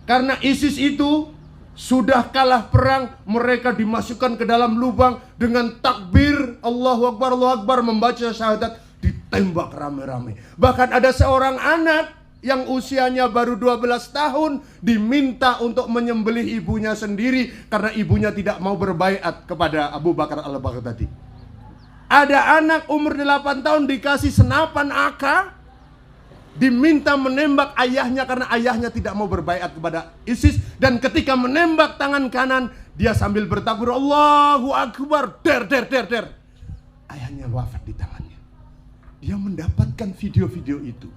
Karena ISIS itu sudah kalah perang, mereka dimasukkan ke dalam lubang dengan takbir Allahu Akbar, membaca syahadat, ditembak rame-rame. Bahkan ada seorang anak yang usianya baru 12 tahun diminta untuk menyembelih ibunya sendiri karena ibunya tidak mau berbaiat kepada Abu Bakar al-Baghdadi. Ada anak umur 8 tahun dikasih senapan AK, diminta menembak ayahnya karena ayahnya tidak mau berbaiat kepada ISIS, dan ketika menembak tangan kanan Dia sambil bertakbir, Allahu Akbar, der. Ayahnya wafat di tangannya. Dia mendapatkan video-video itu.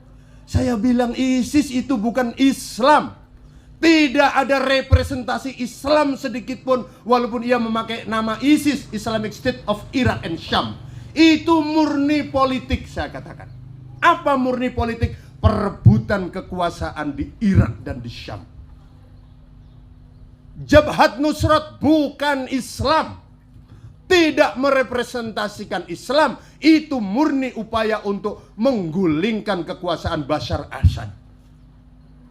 Saya bilang ISIS itu bukan Islam. Tidak ada representasi Islam sedikit pun. Walaupun ia memakai nama ISIS, Islamic State of Iraq and Sham. Itu murni politik, saya katakan. Apa murni politik? Perebutan kekuasaan di Irak dan di Syam. Jabhat Nusrat bukan Islam, tidak merepresentasikan Islam. Itu murni upaya untuk menggulingkan kekuasaan Bashar Assad.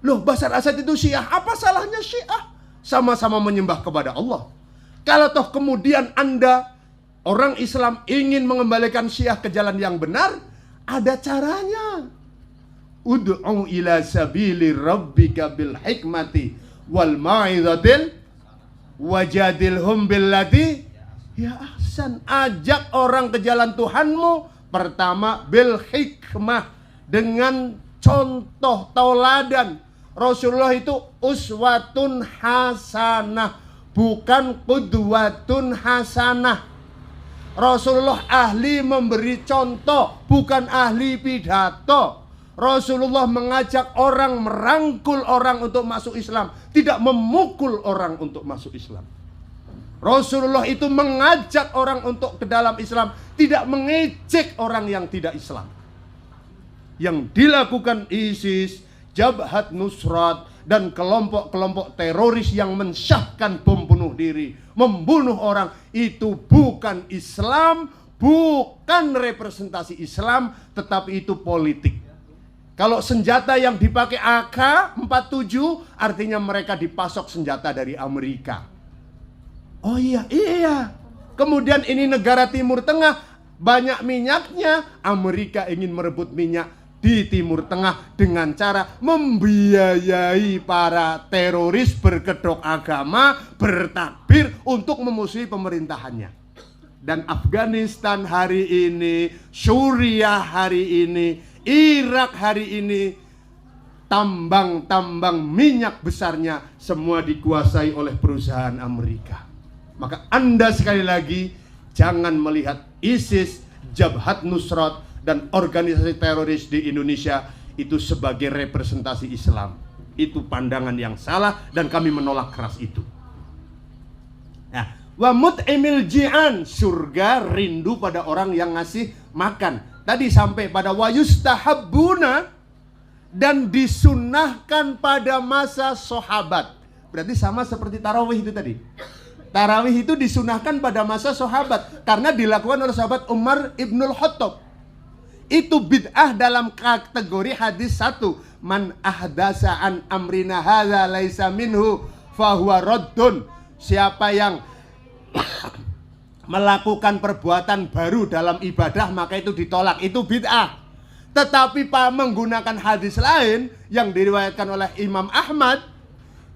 Loh, Bashar Assad itu Syiah, apa salahnya Syiah? Sama-sama menyembah kepada Allah. Kalau toh kemudian Anda, orang Islam, ingin mengembalikan Syiah ke jalan yang benar, ada caranya. Ud'u ila sabili rabbika bil hikmati wal mau'izatil wajadilhum billati ya ahsan. Ajak orang ke jalan Tuhanmu pertama bil hikmah, dengan contoh tauladan. Rasulullah itu uswatun hasanah, bukan qudwatun hasanah. Rasulullah ahli memberi contoh, bukan ahli pidato. Rasulullah mengajak orang, merangkul orang untuk masuk Islam, tidak memukul orang untuk masuk Islam. Rasulullah itu mengajak orang untuk ke dalam Islam, tidak mengejek orang yang tidak Islam. Yang dilakukan ISIS, Jabhat Nusrat, dan kelompok-kelompok teroris yang mensyahkan bom bunuh diri, membunuh orang, itu bukan Islam, bukan representasi Islam, tetapi itu politik. Kalau senjata yang dipakai AK-47, artinya mereka dipasok senjata dari Amerika. Oh iya. Kemudian ini negara Timur Tengah, banyak minyaknya. Amerika ingin merebut minyak di Timur Tengah dengan cara membiayai para teroris berkedok agama, bertakbir untuk memusuhi pemerintahannya. Dan Afghanistan hari ini, Suriah hari ini, Irak hari ini, tambang-tambang minyak besarnya semua dikuasai oleh perusahaan Amerika. Maka Anda sekali lagi jangan melihat ISIS, Jabhat Nusrat, dan organisasi teroris di Indonesia itu sebagai representasi Islam. Itu pandangan yang salah dan kami menolak keras itu. Nah, wa mut'imil ji'an, surga rindu pada orang yang ngasih makan. Tadi sampai pada wa yustahabbuna, dan disunnahkan pada masa sahabat. Berarti sama seperti tarawih itu tadi. Tarawih itu disunahkan pada masa sahabat karena dilakukan oleh sahabat Umar ibnul Khattab. Itu bid'ah dalam kategori hadis 1. Man ahdasa an amrina hadza laisa minhu fahuwa raddun. Siapa yang melakukan perbuatan baru dalam ibadah maka itu ditolak, itu bid'ah. Tetapi menggunakan hadis lain yang diriwayatkan oleh Imam Ahmad,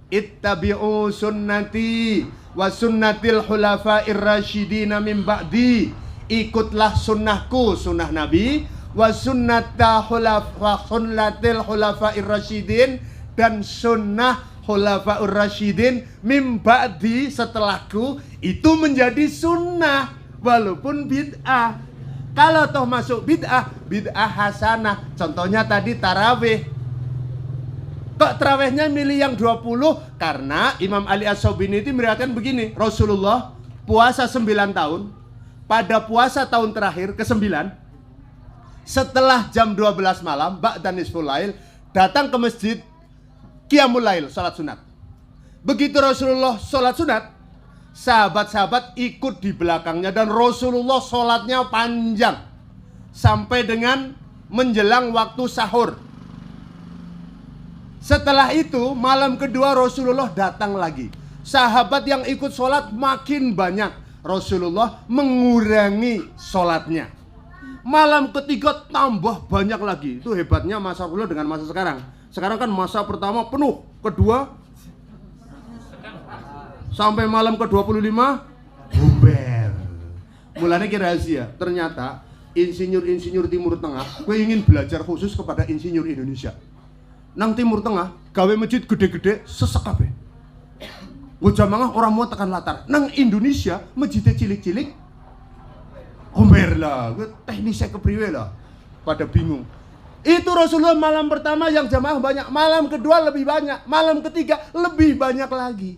ittabi'u sunnati wa sunnatil khulafa'ir rasyidin min ba'di, ikutlah sunnahku, sunnah Nabi, wa sunnatil khulafa'ir rasyidin, dan sunnah khulafa'ur rasyidin min ba'di, setelahku, itu menjadi sunnah walaupun bid'ah. Kalau toh masuk bid'ah hasanah. Contohnya tadi tarawih. Kok tarawihnya milih yang 20? Karena Imam Ali As-Sobini itu meriwayatkan begini, Rasulullah puasa 9 tahun, pada puasa tahun terakhir ke-9, setelah jam 12 malam, ba'da nisful lail, datang ke masjid Qiyamul Lail, salat sunat. Begitu Rasulullah salat sunat, sahabat-sahabat ikut di belakangnya, dan Rasulullah salatnya panjang sampai dengan menjelang waktu sahur. Setelah itu malam kedua Rasulullah datang lagi. Sahabat yang ikut salat makin banyak. Rasulullah mengurangi salatnya. Malam ketiga tambah banyak lagi. Itu hebatnya masa dulu dengan masa sekarang. Sekarang kan masa pertama penuh, kedua sampai malam ke-25 bubar. Mulanya kira rahasia. Ternyata insinyur-insinyur Timur Tengah ingin belajar khusus kepada insinyur Indonesia. Nang Timur Tengah gawe masjid gede-gede sesek kabeh. Nggo jamaah orang mau tekan latar. Nang Indonesia masjidnya cilik-cilik. Omer lah, teknisnya kepriwe lah. Pada bingung. Itu Rasulullah malam pertama yang jamaah banyak, malam kedua lebih banyak, malam ketiga lebih banyak lagi.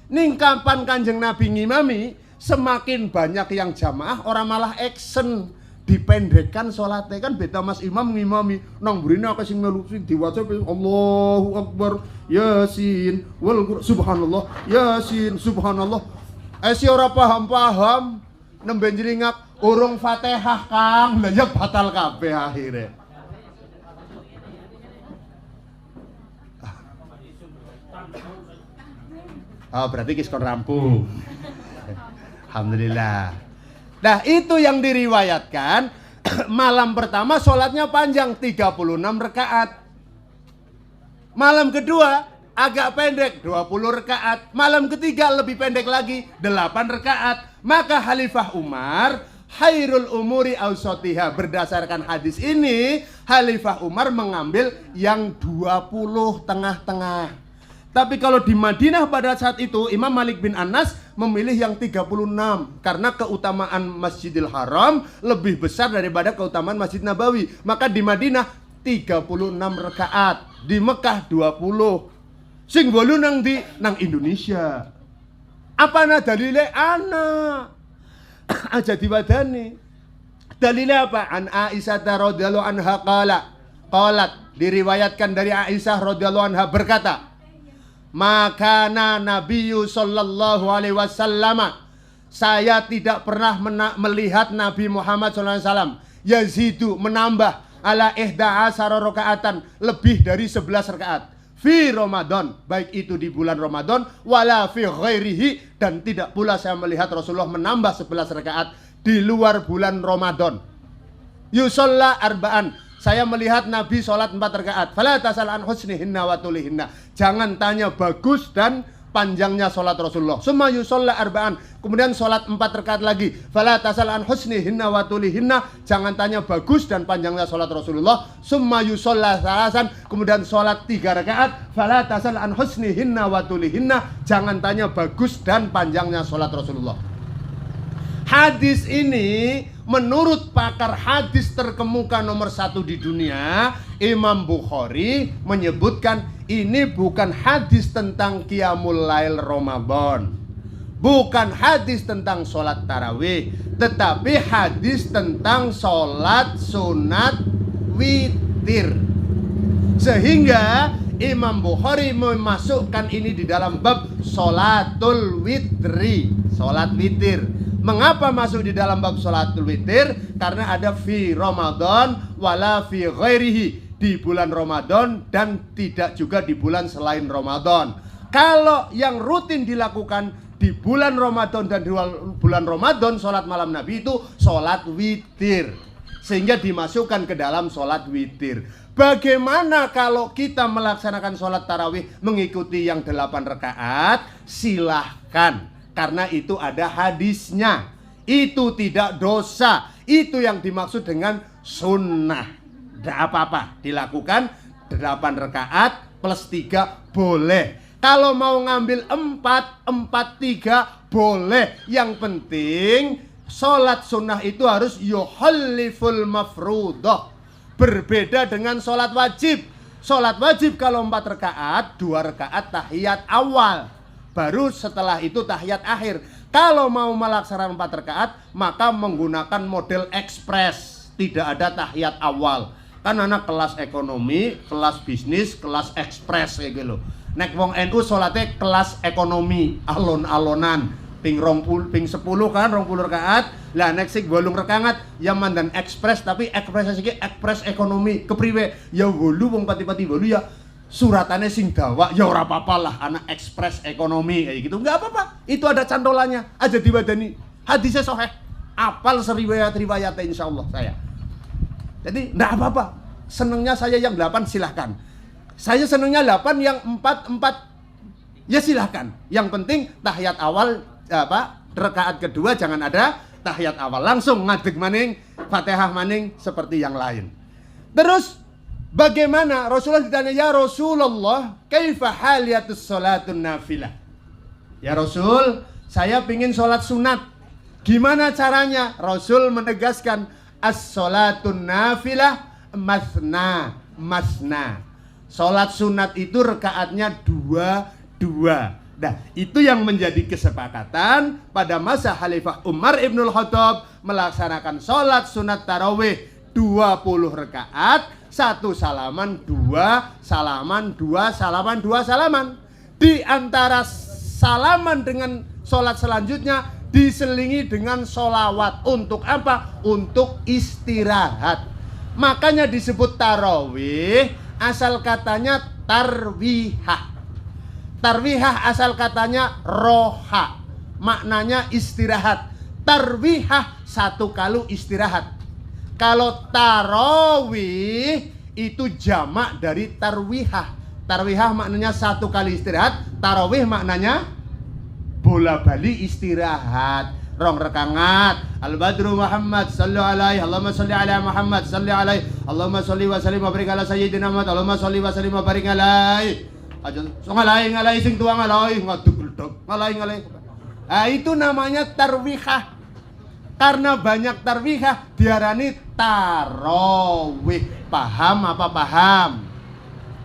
Ning kapan Kanjeng Nabi ngimami, semakin banyak yang jamaah, orang malah action. Dipendekkan sholatnya, kan beda mas imam ngimami nang burine akeh sing melu sing diwaca Allahu Akbar Yasin wal subhanallah Yasin subhanallah. Si ora paham-paham nembe njringak urung Fatihah Kang, lah ya batal kabeh akhire. Oh, berarti kis kon rampung. Alhamdulillah. Nah itu yang diriwayatkan. Malam pertama sholatnya panjang 36 rakaat. Malam kedua agak pendek 20 rakaat. Malam ketiga lebih pendek lagi 8 rakaat. Maka Khalifah Umar khairul umuri awsatiha, berdasarkan hadis ini Khalifah Umar mengambil yang 20 tengah-tengah. Tapi kalau di Madinah pada saat itu Imam Malik bin Anas memilih yang 36 karena keutamaan Masjidil Haram lebih besar daripada keutamaan Masjid Nabawi. Maka di Madinah 36 rakaat, di Mekah 20. Sing bolu nang di nang Indonesia. Apa na dalile ana? Aja diwadani. Dalile apa? An Aisyah radhiyallahu anha qalat, diriwayatkan dari Aisyah radhiyallahu anha berkata, Makana Nabiyyu sallallahu alaihi wasallam, saya tidak pernah melihat Nabi Muhammad sallallahu alaihi wasallam yazidu menambah ala 11 rakaatan, lebih dari 11 rakaat fi Ramadan, baik itu di bulan Ramadan wala fi ghairihi, dan tidak pula saya melihat Rasulullah menambah 11 rakaat di luar bulan Ramadan. Yusalla arba'an, saya melihat Nabi sholat 4 rakaat. Fala tasal an husnihinna wa tulihinna, jangan tanya bagus dan panjangnya sholat Rasulullah. Summa yusalla arba'an, kemudian sholat 4 rakaat lagi. Fala tasal an husnihinna wa tulihinna, jangan tanya bagus dan panjangnya sholat Rasulullah. Summa yusalla salasan, kemudian sholat 3 rakaat. Fala tasal an husnihinna wa tulihinna, jangan tanya bagus dan panjangnya sholat Rasulullah. Hadis ini menurut pakar hadis terkemuka nomor 1 di dunia, Imam Bukhari menyebutkan ini bukan hadis tentang Qiyamul Lail Ramadan, bukan hadis tentang sholat tarawih, tetapi hadis tentang sholat sunat witir. Sehingga Imam Bukhari memasukkan ini di dalam bab sholatul witri, sholat witir. Mengapa masuk di dalam bab sholatul witir? Karena ada fi Ramadan wala fi ghairihi, di bulan Ramadan dan tidak juga di bulan selain Ramadan. Kalau yang rutin dilakukan di bulan Ramadan dan di bulan Ramadan, sholat malam Nabi itu sholat witir, sehingga dimasukkan ke dalam sholat witir. Bagaimana kalau kita melaksanakan sholat tarawih mengikuti yang 8 rakaat? Silahkan, karena itu ada hadisnya. Itu tidak dosa. Itu yang dimaksud dengan sunnah. Tidak apa-apa, dilakukan 8 rakaat plus 3 boleh. Kalau mau ngambil 4, 3 boleh. Yang penting sholat sunnah itu harus yuhalliful mafrudah, berbeda dengan sholat wajib. Sholat wajib kalau 4 rakaat, 2 rakaat tahiyat awal, baru setelah itu tahiyat akhir. Kalau mau melaksanakan 4 rakaat, maka menggunakan model ekspres, tidak ada tahiyat awal. Kan anak kelas ekonomi, kelas bisnis, kelas ekspres kayak gitu. Nek wong NU sholatnya kelas ekonomi, alon-alonan, ping 10 kan 20 rakaat. Lah nek sing 8 rakaat ya mandan ekspres, tapi ekspres iki ekspres ekonomi. Kepriwe? Ya 8 wong pati-pati 8 ya suratannya sing dawa, ya ora apa-apa lah anak ekspres ekonomi kayak gitu, nggak apa-apa, itu ada cantolannya, aja diwadani, hadisnya sahih, apal riwayat-riwayatnya insyaallah saya. Jadi nggak apa-apa, senengnya saya yang 8 silahkan, saya senengnya 8 yang 4 ya silahkan, yang penting tahiyat awal rakaat kedua jangan ada tahiyat awal, langsung ngadeg maning, Fatihah maning seperti yang lain. Terus bagaimana? Rasulullah ditanya, ya Rasulullah, kaifa haliyatus salatun nafilah? Ya Rasul, saya pingin sholat sunat. Gimana caranya? Rasul menegaskan, as-sholatun nafilah masna. Sholat sunat itu rekaatnya 2. Nah, itu yang menjadi kesepakatan pada masa Khalifah Umar Ibnul Khattab melaksanakan sholat sunat tarawih 20 rakaat, 1 salaman, 2 salaman, 2 salaman, 2 salaman. Di antara salaman dengan sholat selanjutnya diselingi dengan sholawat. Untuk apa? Untuk istirahat. Makanya disebut tarawih, asal katanya tarwihah. Tarwihah asal katanya roha, maknanya istirahat. Tarwihah 1 kali istirahat. Kalau tarawih itu jamak dari tarwihah. Tarwihah maknanya 1 kali istirahat. Tarawih maknanya bola bali istirahat. Rong rekangat. Al-Badru Muhammad sallu alaihi, Allahumma salli ala Muhammad salli alaihi, Allahumma salli wa sallim wa barik ala sayyidina Muhammad, Allahumma salli wa sallim wa barik alaihi. Aja so ngalai sing tua ngalai ngaduk gledok ngalai. Nah, itu namanya tarwihah. Karena banyak tarwihah diarani tarawih. Paham apa paham?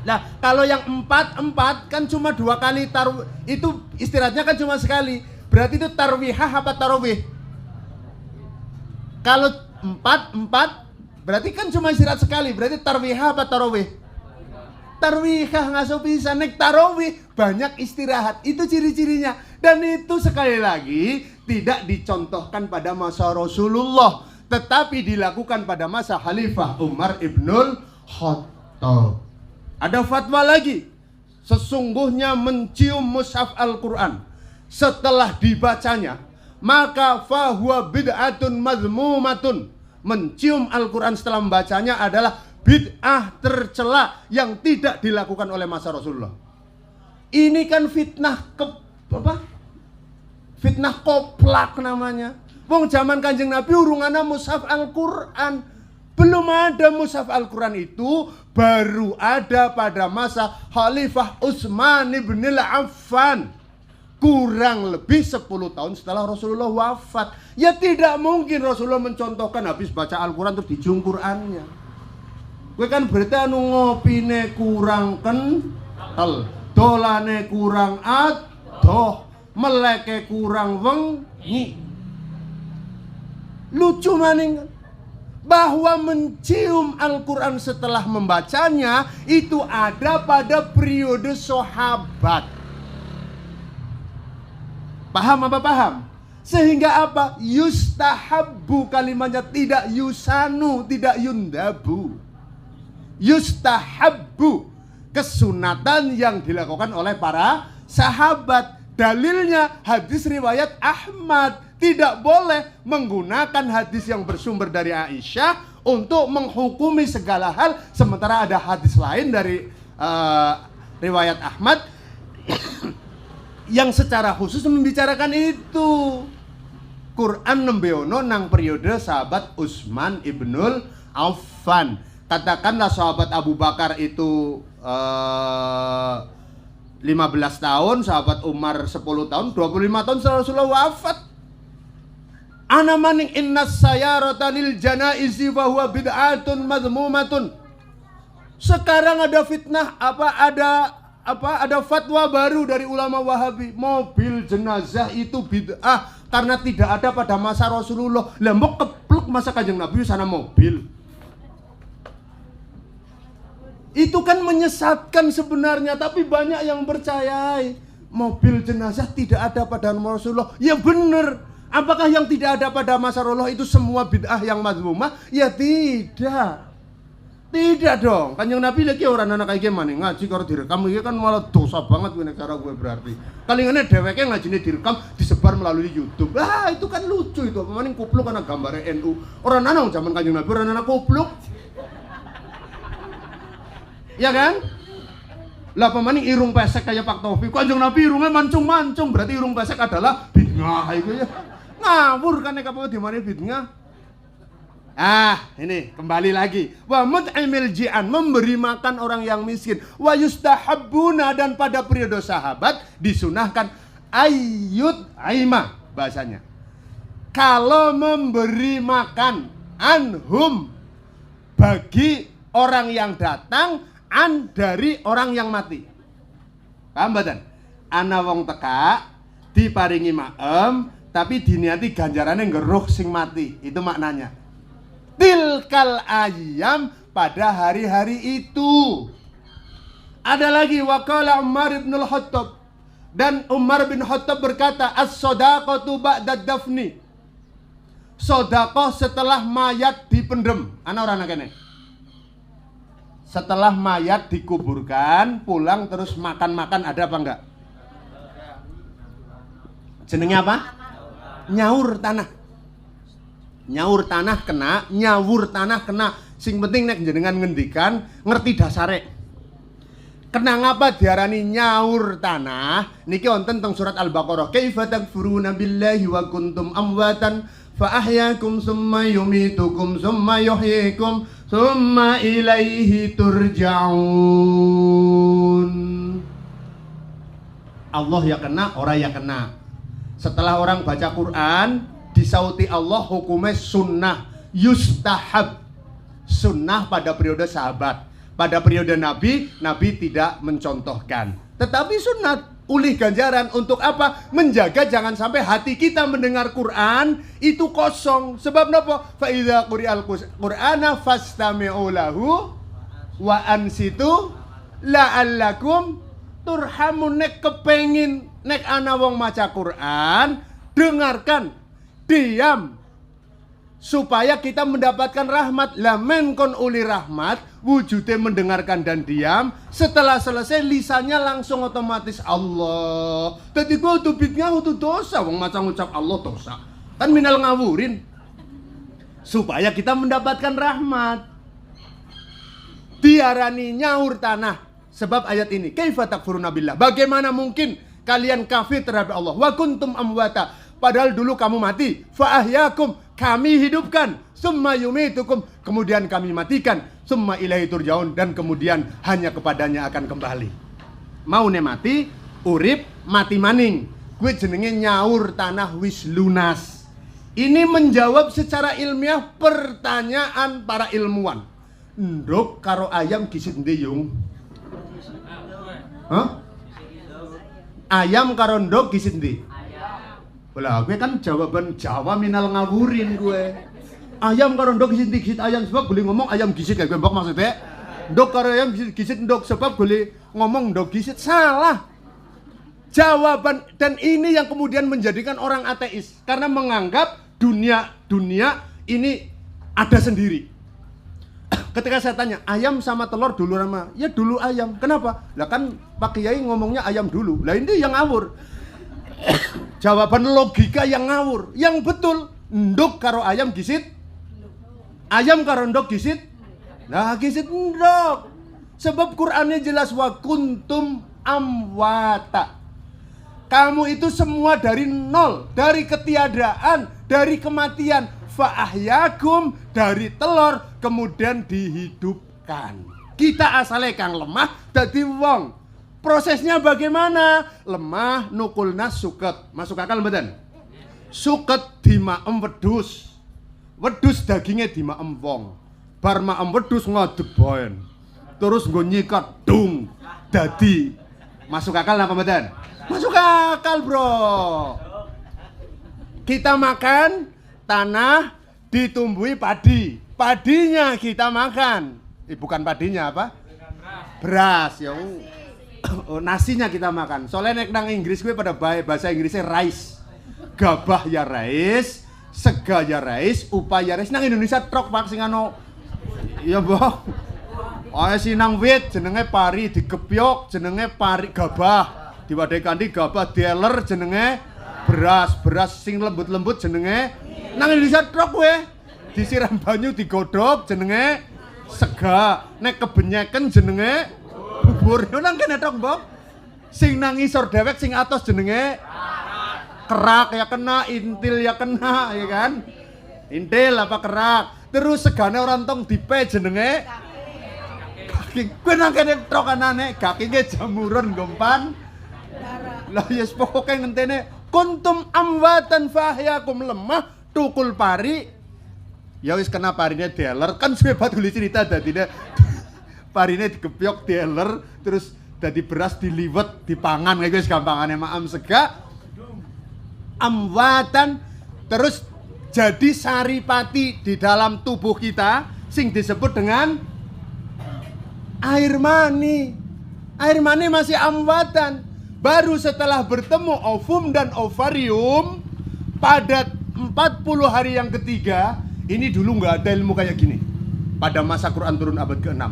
Nah, kalau yang 4 kan cuma 2 kali tarawih. Itu istirahatnya kan cuma sekali. Berarti itu tarwihah apa tarawih? Kalau 4 berarti kan cuma istirahat sekali. Berarti tarwihah apa tarawih? Tarwihah, ngaso bisa nek tarawih banyak istirahat. Itu ciri-cirinya. Dan itu sekali lagi tidak dicontohkan pada masa Rasulullah, tetapi dilakukan pada masa Khalifah Umar Ibnul Khattab. Ada fatwa lagi. Sesungguhnya mencium mushaf Al-Quran setelah dibacanya, maka fahuwa bid'atun mazmumatun. Mencium Al-Quran setelah membacanya adalah bid'ah tercela yang tidak dilakukan oleh masa Rasulullah. Ini kan fitnah fitnah koplak namanya. Wong zaman Kanjeng Nabi urungana mushaf Al-Quran. Belum ada mushaf Al-Quran itu, baru ada pada masa Khalifah Utsman bin Affan. Kurang lebih 10 tahun setelah Rasulullah wafat. Ya tidak mungkin Rasulullah mencontohkan habis baca Al-Quran terus dijung Qurannya. Gue kan berarti ngopine kurang kental, dolane kurang adoh, meleke kurang wengi. Lucu maning bahwa mencium Al-Quran setelah membacanya itu ada pada periode sahabat. Paham apa paham? Sehingga apa? Yustahabbu, kalimatnya tidak yusanu, tidak yundabu. Yustahabbu, kesunatan yang dilakukan oleh para sahabat. Dalilnya hadis riwayat Ahmad. Tidak boleh menggunakan hadis yang bersumber dari Aisyah untuk menghukumi segala hal, sementara ada hadis lain dari riwayat Ahmad yang secara khusus membicarakan itu. Quran nembeono nang periode sahabat Utsman Ibnul Affan. Katakanlah sahabat Abu Bakar itu 15 tahun, sahabat Umar 10 tahun, 25 tahun setelah Rasulullah wafat. Ana maning innas sayarata lil janaizi wa huwa bid'atun madhmumatun. Sekarang ada fitnah, ada fatwa baru dari ulama Wahabi. Mobil jenazah itu bid'ah karena tidak ada pada masa Rasulullah. Lah mbok kepluk masa Kanjeng Nabi sana mobil. Itu kan menyesatkan sebenarnya, tapi banyak yang percayai mobil jenazah tidak ada pada Rasulullah. Ya benar. Apakah yang tidak ada pada masa Rasulullah itu semua bid'ah yang mazmumah? Ya tidak. Tidak dong. Kanjeng Nabi lagi orang anak kayak gimana ngaji kalau direkam ini kan malah dosa banget gue cara gue berarti. Kalingannya dheweke ngajine direkam disebar melalui YouTube. Ah, itu kan lucu itu. Apa maning kupluk ana gambare NU. Orang anak zaman Kanjeng Nabi orang anak kupluk. Ya kan? Lah pemaning irung pesek kayak Pak Taufik. Kanjeng Nabi irungnya mancung-mancung, berarti irung pesek adalah bid'ah itu ya. Ngawur kan nek apa di mana bid'ah? Ini kembali lagi. Wa mut'imil ji'an, memberi makan orang yang miskin. Wa yustahabbuna, dan pada periode sahabat disunahkan ayyut aima bahasanya. Kalau memberi makan anhum bagi orang yang datang an dari orang yang mati. Paham mboten? Ana wong teka diparingi maem tapi diniati ganjarane ngeruh sing mati. Itu maknanya. Tilkal ayyam pada hari-hari itu. Ada lagi waqala Umar bin Khattab, dan Umar bin Khattab berkata as-shadaqatu ba'da dafni. Sedekah setelah mayat dipendem. Ana ora kene. Setelah mayat dikuburkan, pulang terus makan-makan, ada apa enggak? Jenenge apa? Nyaur tanah. Nyaur tanah kena, nyawur tanah kena. Sing penting nek jenengan ngendikan ngerti dasare. Kena ngapa diarani nyaur tanah? Niki wonten teng surat Al-Baqarah. Kaifa takfuruna billahi wa kuntum amwatan fa ahyakum summa yumitukum summa yuhyikum summa ilaihi turja'un. Allah ya kena, orang ya kena. Setelah orang baca Quran, disauti Allah hukumnya sunnah, yustahab. Sunnah pada periode sahabat. Pada periode Nabi, Nabi tidak mencontohkan. Tetapi sunnah, ulih ganjaran untuk apa? Menjaga jangan sampai hati kita mendengar Quran itu kosong. Sebab napa? Fa idza quri'al Qur'ana fastami'u lahu wa ansitu la'allakum turhamun. Nek kepengin nek ana wong maca Quran, dengarkan, diam, supaya kita mendapatkan rahmat. Lah men kon uli rahmat, wujudnya mendengarkan dan diam. Setelah selesai lisannya langsung otomatis Allah. Tadi gua tubitnya itu dosa, wong maca ngucap Allah dosa. Kan minal ngawurin. Supaya kita mendapatkan rahmat. Diarani nyaur tanah. Sebab ayat ini, kaifa takfuruna billah. Bagaimana mungkin kalian kafir terhadap Allah? Wa kuntum amwata. Padahal dulu kamu mati. Fa ahyakum, kami hidupkan. Summa yumitukum, kemudian kami matikan. Summa ilaihi turja'un, dan kemudian hanya kepadanya akan kembali. Mau ne mati, urip mati maning. Gue jenenge nyaur tanah wis lunas. Ini menjawab secara ilmiah pertanyaan para ilmuwan. Nduk karo ayam gisit ndi yung? Hah? Ayam karo nduk gisit ndi? Lah gue kan jawaban Jawa minal ngawurin gue. Ayam karo ndok gisit ayam, sebab boleh ngomong ayam gisit kayak gue mbok maksudnya. Ndok karo ayam gisit ndok, sebab boleh ngomong ndok gisit. Salah. Jawaban, dan ini yang kemudian menjadikan orang ateis karena menganggap dunia ini ada sendiri. Ketika saya tanya, ayam sama telur dulu sama? Ya dulu ayam. Kenapa? Lah kan Pak Kiai ngomongnya ayam dulu. Lah ini yang ngawur. Jawaban logika yang ngawur. Yang betul, nduk karo ayam gisit, ayam karo nduk gisit. Nah gisit nduk. Sebab Qur'annya jelas wa kuntum amwata. Kamu itu semua dari nol, dari ketiadaan, dari kematian. Fa'ahyakum, dari telur kemudian dihidupkan. Kita asalnya kang lemah dadi wong. Prosesnya bagaimana? Lemah nukulna suket. Masuk akal mboten? Suket dimaem wedhus. Wedhus dagingnya dimaem wong. Bar maem wedhus ngadeboen. Terus nggo nyikat dung. Dadi. Masuk akal apa mboten? Masuk akal, Bro. Kita makan tanah ditumbuhi padi. Padinya kita makan. Bukan padinya apa? Beras ya. Nasinya kita makan. Soalnya nek nang Inggris gue pada bahasa Inggrisnya rice. Gabah ya rice, sega ya rice, upah ya rice. Nang Indonesia trok Pak sing ano. Iya, Mbok. Oh, sinang wit jenenge pari digepyok jenenge pari gabah. Diwadai kandi gabah deler jenenge beras. Beras sing lembut-lembut jenenge nang Indonesia trok kowe. Disiram banyu digodhog jenenge sega. Nek kebenyeken jenenge bubur. Yo nang kene tok, Mbok. Sing nang ngisor dewek sing atos jenenge kerak ya kena, intil ya kena, ya kan? Intil apa kerak. Terus segane ora entong dipe jenenge kaki. Kowe nang kene tok anane, kakine jamuran gompan Lah yes pokoke ngentene kuntum amwatan fahyakum lemah tukul pari. Ya wis kena parine deler kan suwe batuli cerita dadine parine digepyok deler terus dadi beras diliwet dipangan kayak wis gampangane maam sega amwatan terus jadi saripati di dalam tubuh kita sing disebut dengan air mani. Air mani masih amwatan. Baru setelah bertemu ovum dan ovarium pada 40 hari yang ketiga, ini dulu nggak ada ilmu kayak gini. Pada masa Quran turun abad ke-6.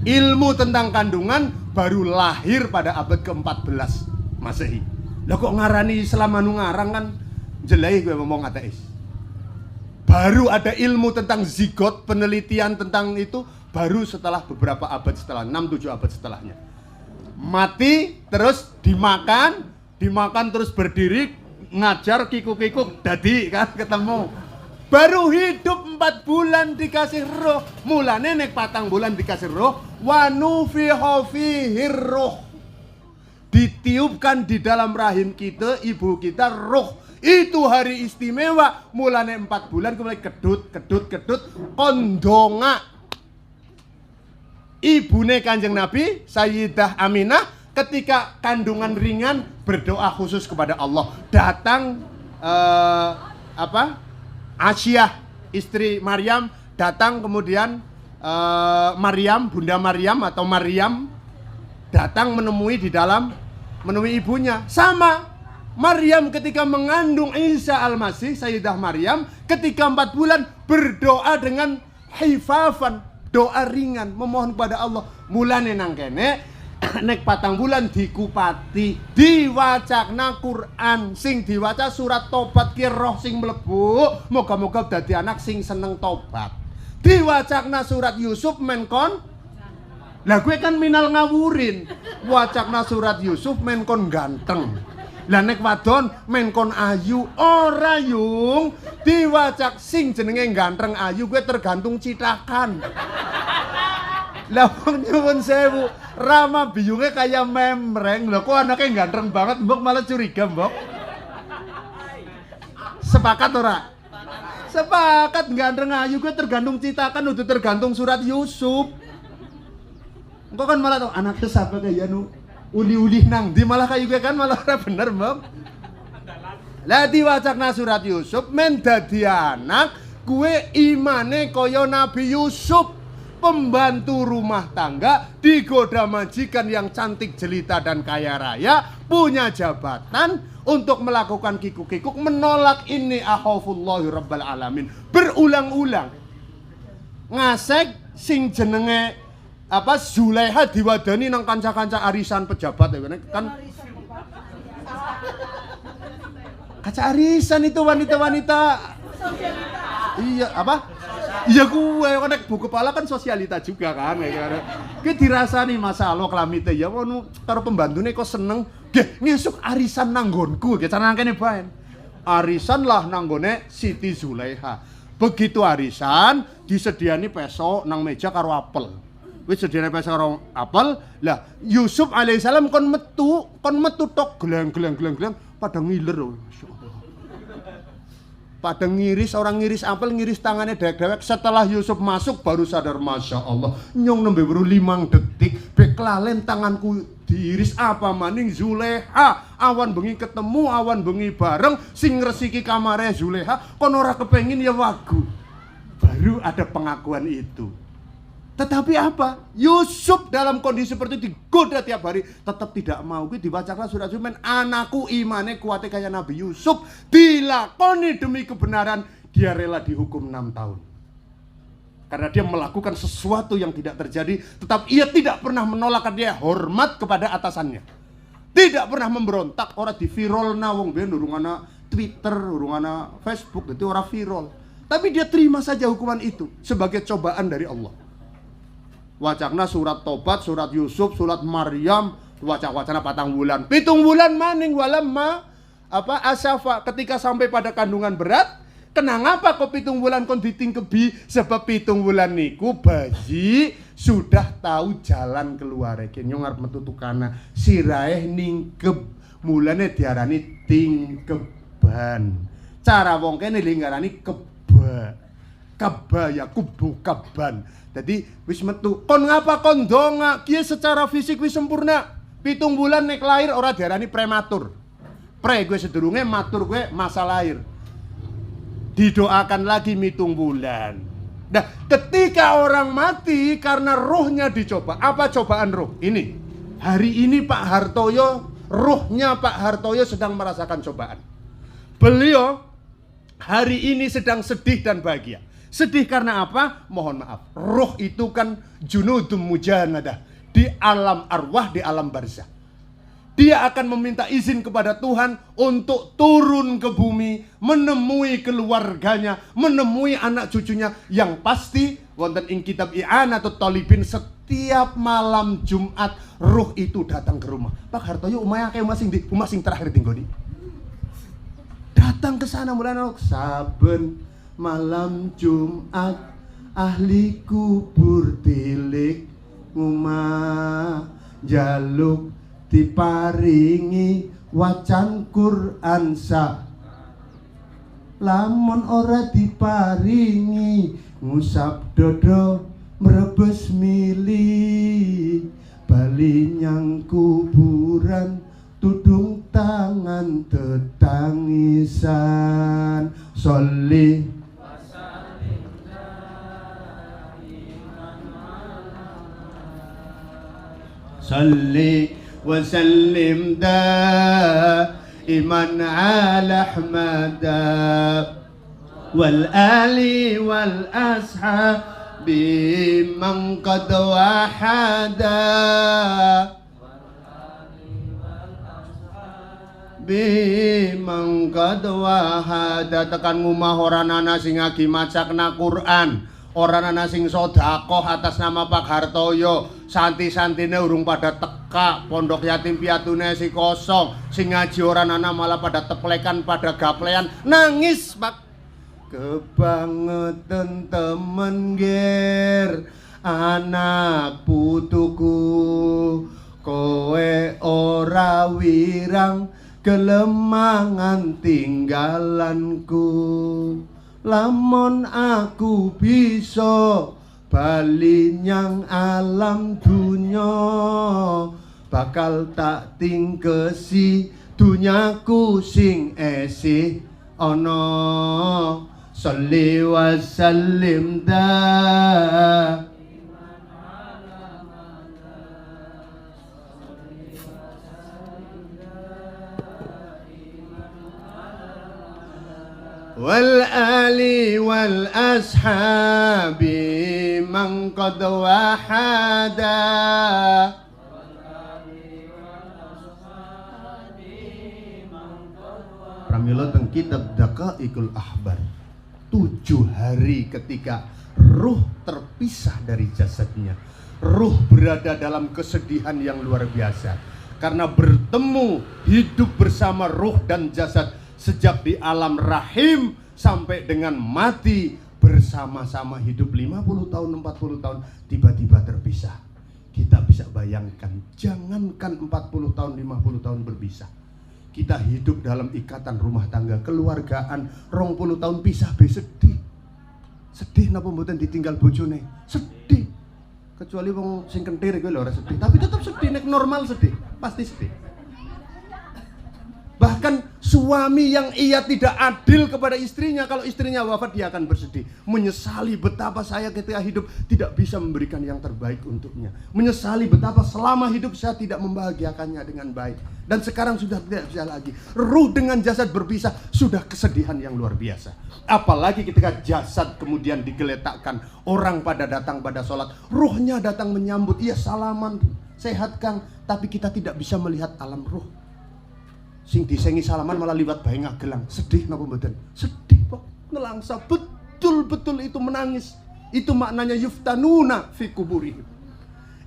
Ilmu tentang kandungan baru lahir pada abad ke-14 Masehi. Lah kok ngarani Islam anu ngarang kan jelai gue ngomong ateis. Baru ada ilmu tentang zigot, penelitian tentang itu baru setelah beberapa abad setelah 6-7 abad setelahnya. Mati terus dimakan terus berdiri ngajar kikuk-kikuk dadi kan ketemu. Baru hidup 4 bulan dikasih roh. Mulane nek 4 bulan dikasih roh, wa nufiha fihi roh. Ditiupkan di dalam rahim kita, ibu kita roh. Itu hari istimewa. Mulane 4 bulan kemudian kedut kondonga. Ibune Kanjeng Nabi Sayyidah Aminah ketika kandungan ringan berdoa khusus kepada Allah. Datang Asyah istri Maryam datang kemudian Maryam, Bunda Maryam atau Maryam datang menemui ibunya. Sama Maryam ketika mengandung Isa Al-Masih, Sayyidah Maryam ketika 4 bulan berdoa dengan hifafan, doa ringan, memohon kepada Allah. Mulane nang kene nek 4 bulan dikupati diwacakna Quran sing diwaca surat tobat ki roh sing mlebu moga-moga dadi anak sing seneng tobat. Diwacakna surat Yusuf menkon lah gue kan minal ngawurin. Wacakna surat Yusuf menkon ganteng. Lah nek wadon menkon ayu ora yung diwacak sing jenenge ganteng ayu gue tergantung citakan. Lah wong nyuwun sewu, Rama biyunge kayak memreng. Lho kok anaknya ganteng banget, mbok malah curiga, mbok. Sepakat ora? Sepakat ganteng ayu gue tergantung citakan udah tergantung surat Yusuf. Engko kan malah tuh anaknya siapa kayak nu uli-uli nang di malah kayu gue kan malah ora bener, mbok. Lah diwacakna surat Yusuf men dadi anak gue imane kaya Nabi Yusuf. Pembantu rumah tangga digoda majikan yang cantik jelita dan kaya raya, punya jabatan untuk melakukan kikuk-kikuk, menolak ini akhafullahi rabbal alamin berulang-ulang. Ngasek sing jenenge Zulaiha diwadani nang kanca-kanca arisan pejabat ya kan. Kaca arisan itu wanita-wanita. Iya Iya gue kan buku kepala kan sosialita juga kan ya. Ki dirasani masalah kelamite ya wono karo pembantune kok seneng. Nggih ngesuk arisan nanggonku nggih cara nangkene bae. Arisan lah nanggone Siti Zulaiha. Begitu arisan disediani peso nang meja karo apel. Wis sediane peso karo apel. Lah Yusuf alaihissalam kon metu tok gleng pada ngiler loh. Pada ngiris, orang ngiris apel, ngiris tangannya dewek-dewek. Setelah Yusuf masuk baru sadar, Masya Allah nyong nembe baru 5 detik beklalen tanganku diiris apa maning Zulaiha. Awan bengi ketemu, awan bengi bareng sing ngresiki kamare Zulaiha kon ora kepengin ya wagu. Baru ada pengakuan itu. Tetapi apa? Yusuf dalam kondisi seperti itu digoda tiap hari tetap tidak mau. Kuwi dibacakan surat Yusuf, anakku imane kuate kayak Nabi Yusuf, dilakoni demi kebenaran, dia rela dihukum 6 tahun. Karena dia melakukan sesuatu yang tidak terjadi, tetap ia tidak pernah menolak, dia hormat kepada atasannya. Tidak pernah memberontak, orang di viral nawong ben urungana Twitter, urungana Facebook, itu orang viral. Tapi dia terima saja hukuman itu sebagai cobaan dari Allah. Wacakna surat Tobat, surat Yusuf, surat Maryam, wacana 4 bulan. 7 bulan maning walamma asafa ketika sampai pada kandungan berat. Kenapa kok 7 bulan kon ditingkebi? Sebab 7 bulan niku bayi sudah tahu jalan keluar. Nyong arep metu tukana sirahe ningkep mulane diarani tingkeban. Cara wong kene linggarani keba ya kubu kaban. Jadi wis metu kon ngapa kon ndonga kiye secara fisik wis sempurna. 7 bulan nek lahir ora diarani prematur. Pre gue sedurunge, matur gue masa lahir. Didoakan lagi 7 bulan. Nah, ketika orang mati karena rohnya dicoba. Apa cobaan roh? Ini. Hari ini Pak Hartoyo, rohnya Pak Hartoyo sedang merasakan cobaan. Beliau hari ini sedang sedih dan bahagia. Sedih karena apa? Mohon maaf. Roh itu kan junudum mujanadah. Di alam arwah, di alam barzah. Dia akan meminta izin kepada Tuhan untuk turun ke bumi, menemui keluarganya, menemui anak cucunya. Yang pasti, wonten ing kitab I'anatul Thalibin, setiap malam Jumat roh itu datang ke rumah. Pak Hartoyo umaya kayak rumah sing terakhir tinggoni. Datang ke sana mulai saben malam Jumat ahli kubur tilik ngumah jaluk diparingi wacan Quran sa lamun ora diparingi ngusap dodo mrebes mili bali nyang kuburan tudung tangan tetangisan sholli salli wa sallim daiman ala ahmada wal ali wal ashabi man qad wahada biman qad wahada. Tekan ngumah orang ana sing ngagi macakna Quran, orang ana sing sedekah atas nama Pak Hartoyo. Santi-santine urung pada teka, pondok yatim piatune si kosong, sing ngaji orang ana malah pada teplekan, pada gaplean, nangis Pak. Kebangetan temen ger anak putuku, kowe ora wirang kelemangan tinggalanku. Lamun aku bisa bali nyang alam dunya, bakal tak tingkesi dunyaku sing esih ana. Sholli wa sallim wal ali wal ashabi man qad wahada. Pramila teng kitab Daqaiqul Ahbar, 7 hari ketika ruh terpisah dari jasadnya, ruh berada dalam kesedihan yang luar biasa karena bertemu hidup bersama ruh dan jasad sejak di alam rahim sampai dengan mati bersama-sama hidup 50 tahun 40 tahun tiba-tiba terpisah. Kita bisa bayangkan, jangankan 40 tahun 50 tahun berpisah, kita hidup dalam ikatan rumah tangga keluargaan 20 tahun pisah be sedih. Sedih napa mboten ditinggal bojone? Sedih. Kecuali wong sing kentir iku lho ora sedih, tapi tetap sedih, nek normal sedih, pasti sedih. Bahkan suami yang ia tidak adil kepada istrinya, kalau istrinya wafat dia akan bersedih, menyesali betapa saya ketika hidup tidak bisa memberikan yang terbaik untuknya, menyesali betapa selama hidup saya tidak membahagiakannya dengan baik, dan sekarang sudah tidak bisa lagi. Ruh dengan jasad berpisah sudah kesedihan yang luar biasa. Apalagi ketika jasad kemudian digeletakkan, orang pada datang pada sholat, ruhnya datang menyambut, iya salaman, sehat Kang, tapi kita tidak bisa melihat alam ruh. Sing disengi salaman malah liwat bae ngagelang. Sedih napa mboten? Sedih kok. Nelangsa betul-betul itu menangis. Itu maknanya yuftanuna fi kuburihim.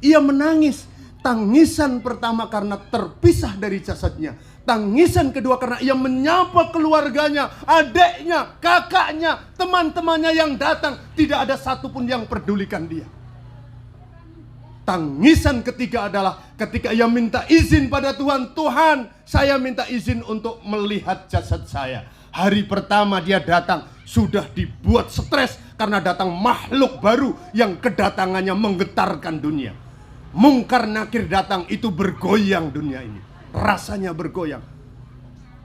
Ia menangis. Tangisan pertama karena terpisah dari jasadnya. Tangisan kedua karena ia menyapa keluarganya, adiknya, kakaknya, teman-temannya yang datang. Tidak ada satupun yang pedulikan dia. Tangisan ketiga adalah ketika ia minta izin pada Tuhan, Tuhan, saya minta izin untuk melihat jasad saya. Hari pertama dia datang, sudah dibuat stres karena datang makhluk baru yang kedatangannya menggetarkan dunia. Mungkar Nakir datang, itu bergoyang dunia ini. Rasanya bergoyang.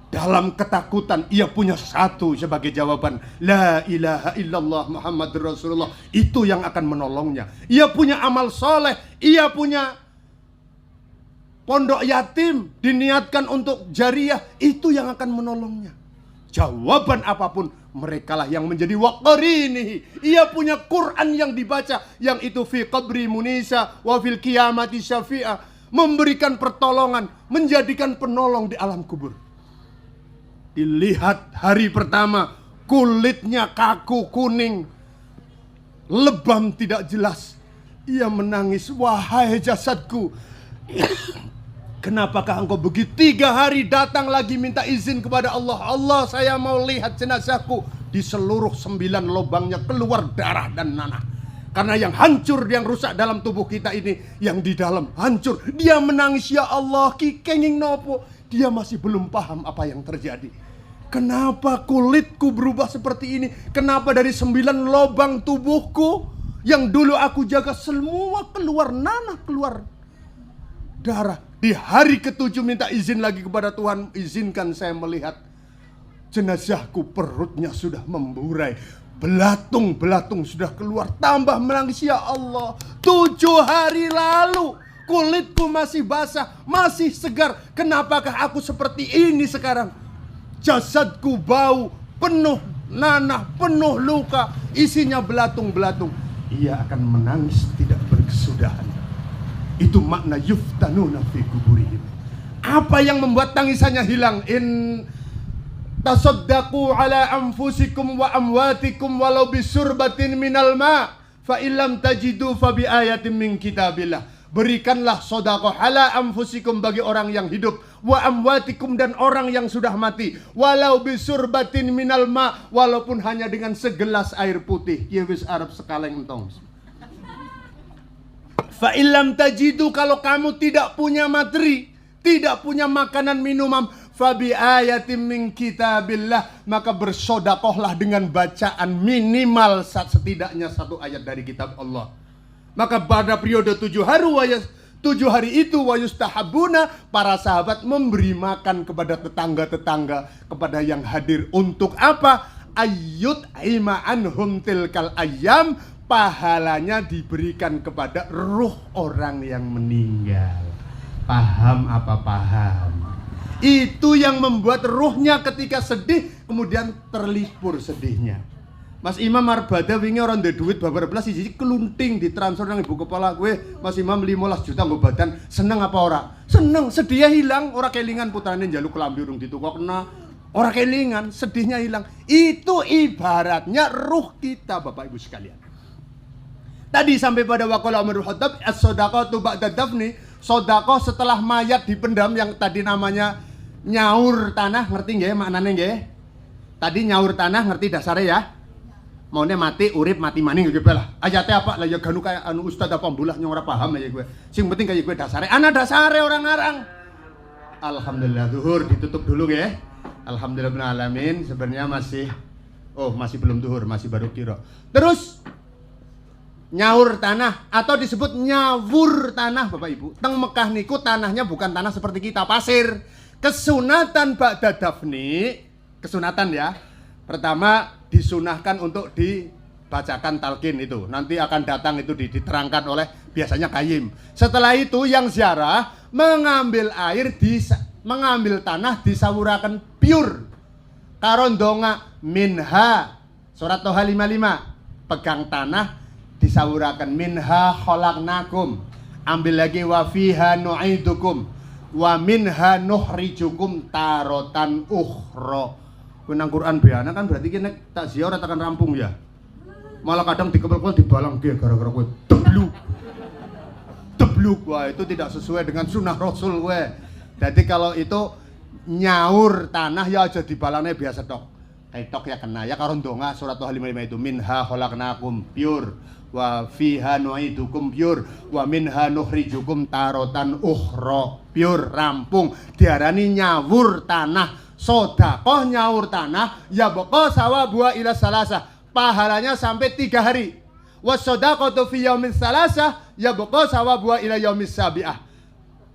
Dalam ketakutan ia punya satu sebagai jawaban, la ilaha illallah Muhammadur Rasulullah. Itu yang akan menolongnya. Ia punya amal soleh, ia punya pondok yatim diniatkan untuk jariah, itu yang akan menolongnya. Jawaban apapun, merekalah yang menjadi waqarinihi. Ia punya Quran yang dibaca, yang itu fi qabri munisa wa fil qiyamati syafi'ah, memberikan pertolongan, menjadikan penolong di alam kubur. Dilihat hari pertama, kulitnya kaku kuning, lebam tidak jelas. Ia menangis, wahai jasadku, kenapakah engkau begitu? 3 hari datang lagi minta izin kepada Allah. Allah, saya mau lihat jenazahku. Di seluruh 9 lubangnya keluar darah dan nanah. Karena yang hancur, yang rusak dalam tubuh kita ini, yang di dalam hancur. Dia menangis, ya Allah, ki kenging nopo. Dia masih belum paham apa yang terjadi. Kenapa kulitku berubah seperti ini? Kenapa dari 9 lubang tubuhku yang dulu aku jaga semua keluar nanah, keluar darah. Di hari ke-7 minta izin lagi kepada Tuhan, izinkan saya melihat jenazahku. Perutnya sudah memburai, belatung-belatung sudah keluar. Tambah menangis, ya Allah, 7 hari lalu kulitku masih basah, masih segar. Kenapakah aku seperti ini sekarang? Jasadku bau, penuh nanah, penuh luka, isinya belatung-belatung. Ia akan menangis tidak berkesudahan. Itu makna yuftanuna fi kuburihim. Apa yang membuat tangisannya hilang? In tasaddaqu ala anfusikum wa amwatikum walau bisurbatin minal ma fa illam tajidu fa bi ayatin min kitabillah. Berikanlah sedekah ala anfusikum bagi orang yang hidup, wa amwatikum dan orang yang sudah mati, walau bisurbatin minal ma, walaupun hanya dengan segelas air putih. Ya wis Arab sekaleng entong. Fa illam tajidu, kalau kamu tidak punya materi, tidak punya makanan minuman, fa bi ayatin min kitabillah, maka bersedekahlah dengan bacaan minimal setidaknya 1 ayat dari kitab Allah. Maka pada periode 7 hari itu wayustahabuna, para sahabat memberi makan kepada tetangga-tetangga, kepada yang hadir. Untuk apa? Ayyut ima anhum tilkal ayyam, pahalanya diberikan kepada ruh orang yang meninggal. Paham apa paham? Itu yang membuat ruhnya ketika sedih kemudian terlipur sedihnya. Mas Imam Arbada wingi orang ndek duit babar belas siji kelunting ditransfer nang ibu kepala gue. Mas Imam 15 juta nggo badan, seneng apa ora? Seneng, sedihnya hilang, ora kelingan putrane njaluk kelambi urung ditukokna. Ora kelingan, sedihnya hilang. Itu ibaratnya ruh kita, Bapak Ibu sekalian. Tadi sampai pada waqala Umar Khattab, as-shadaqatu ba'da dafni, sedekah setelah mayat dipendam, yang tadi namanya nyaur tanah, ngerti nggih maknane nggih? Tadi nyaur tanah ngerti dasare ya? Maune mati urip mati maning gitu lah. Ayatnya apa lah ya ganu kayak anu ustaz apa mbulah yang ora paham ya gue. Sing penting kayak gue dasare. Ana dasare orang ngarang. Alhamdulillah zuhur ditutup dulu ya. Alhamdulillah alamin. Sebenarnya masih belum zuhur, masih baru kira. Terus nyaur tanah atau disebut nyawur tanah Bapak Ibu. Teng Mekah niku tanahnya bukan tanah seperti kita, pasir. Kesunatan ba'da dafni, kesunatan ya. Pertama disunahkan untuk dibacakan talqin itu. Nanti akan datang itu diterangkan oleh biasanya qayyim. Setelah itu yang ziarah mengambil air mengambil tanah disawurakan pure. Karondonga minha surat Toha 55. Pegang tanah disawurakan minha khalaqnakum. Ambil lagi wa fiha nu'idukum wa minha nukhrijukum tarotan ukhra. Nang Quran beana kan berarti kene tak ziarah tekan rampung ya. Malah kadang dikepel-kepel dibalang ge gara-gara kowe debluk. Wah, itu tidak sesuai dengan sunnah Rasul kowe. Jadi kalau itu nyaur tanah ya aja dibalangnya biasa tok. Kaitok ya kena ya karo ndonga surat Al-55 itu minha khalaqnakum pure wa fiha nu'idukum pure wa minha nukhrijukum tarotan ukhra pure rampung diarani nyawur tanah sedekah nyawur tanah ya baqa sawabuha ila salasah pahalanya sampai 3 hari wasadaqatu fi yaumin salasah ya baqa sawabuha ila yaumis sabi'ah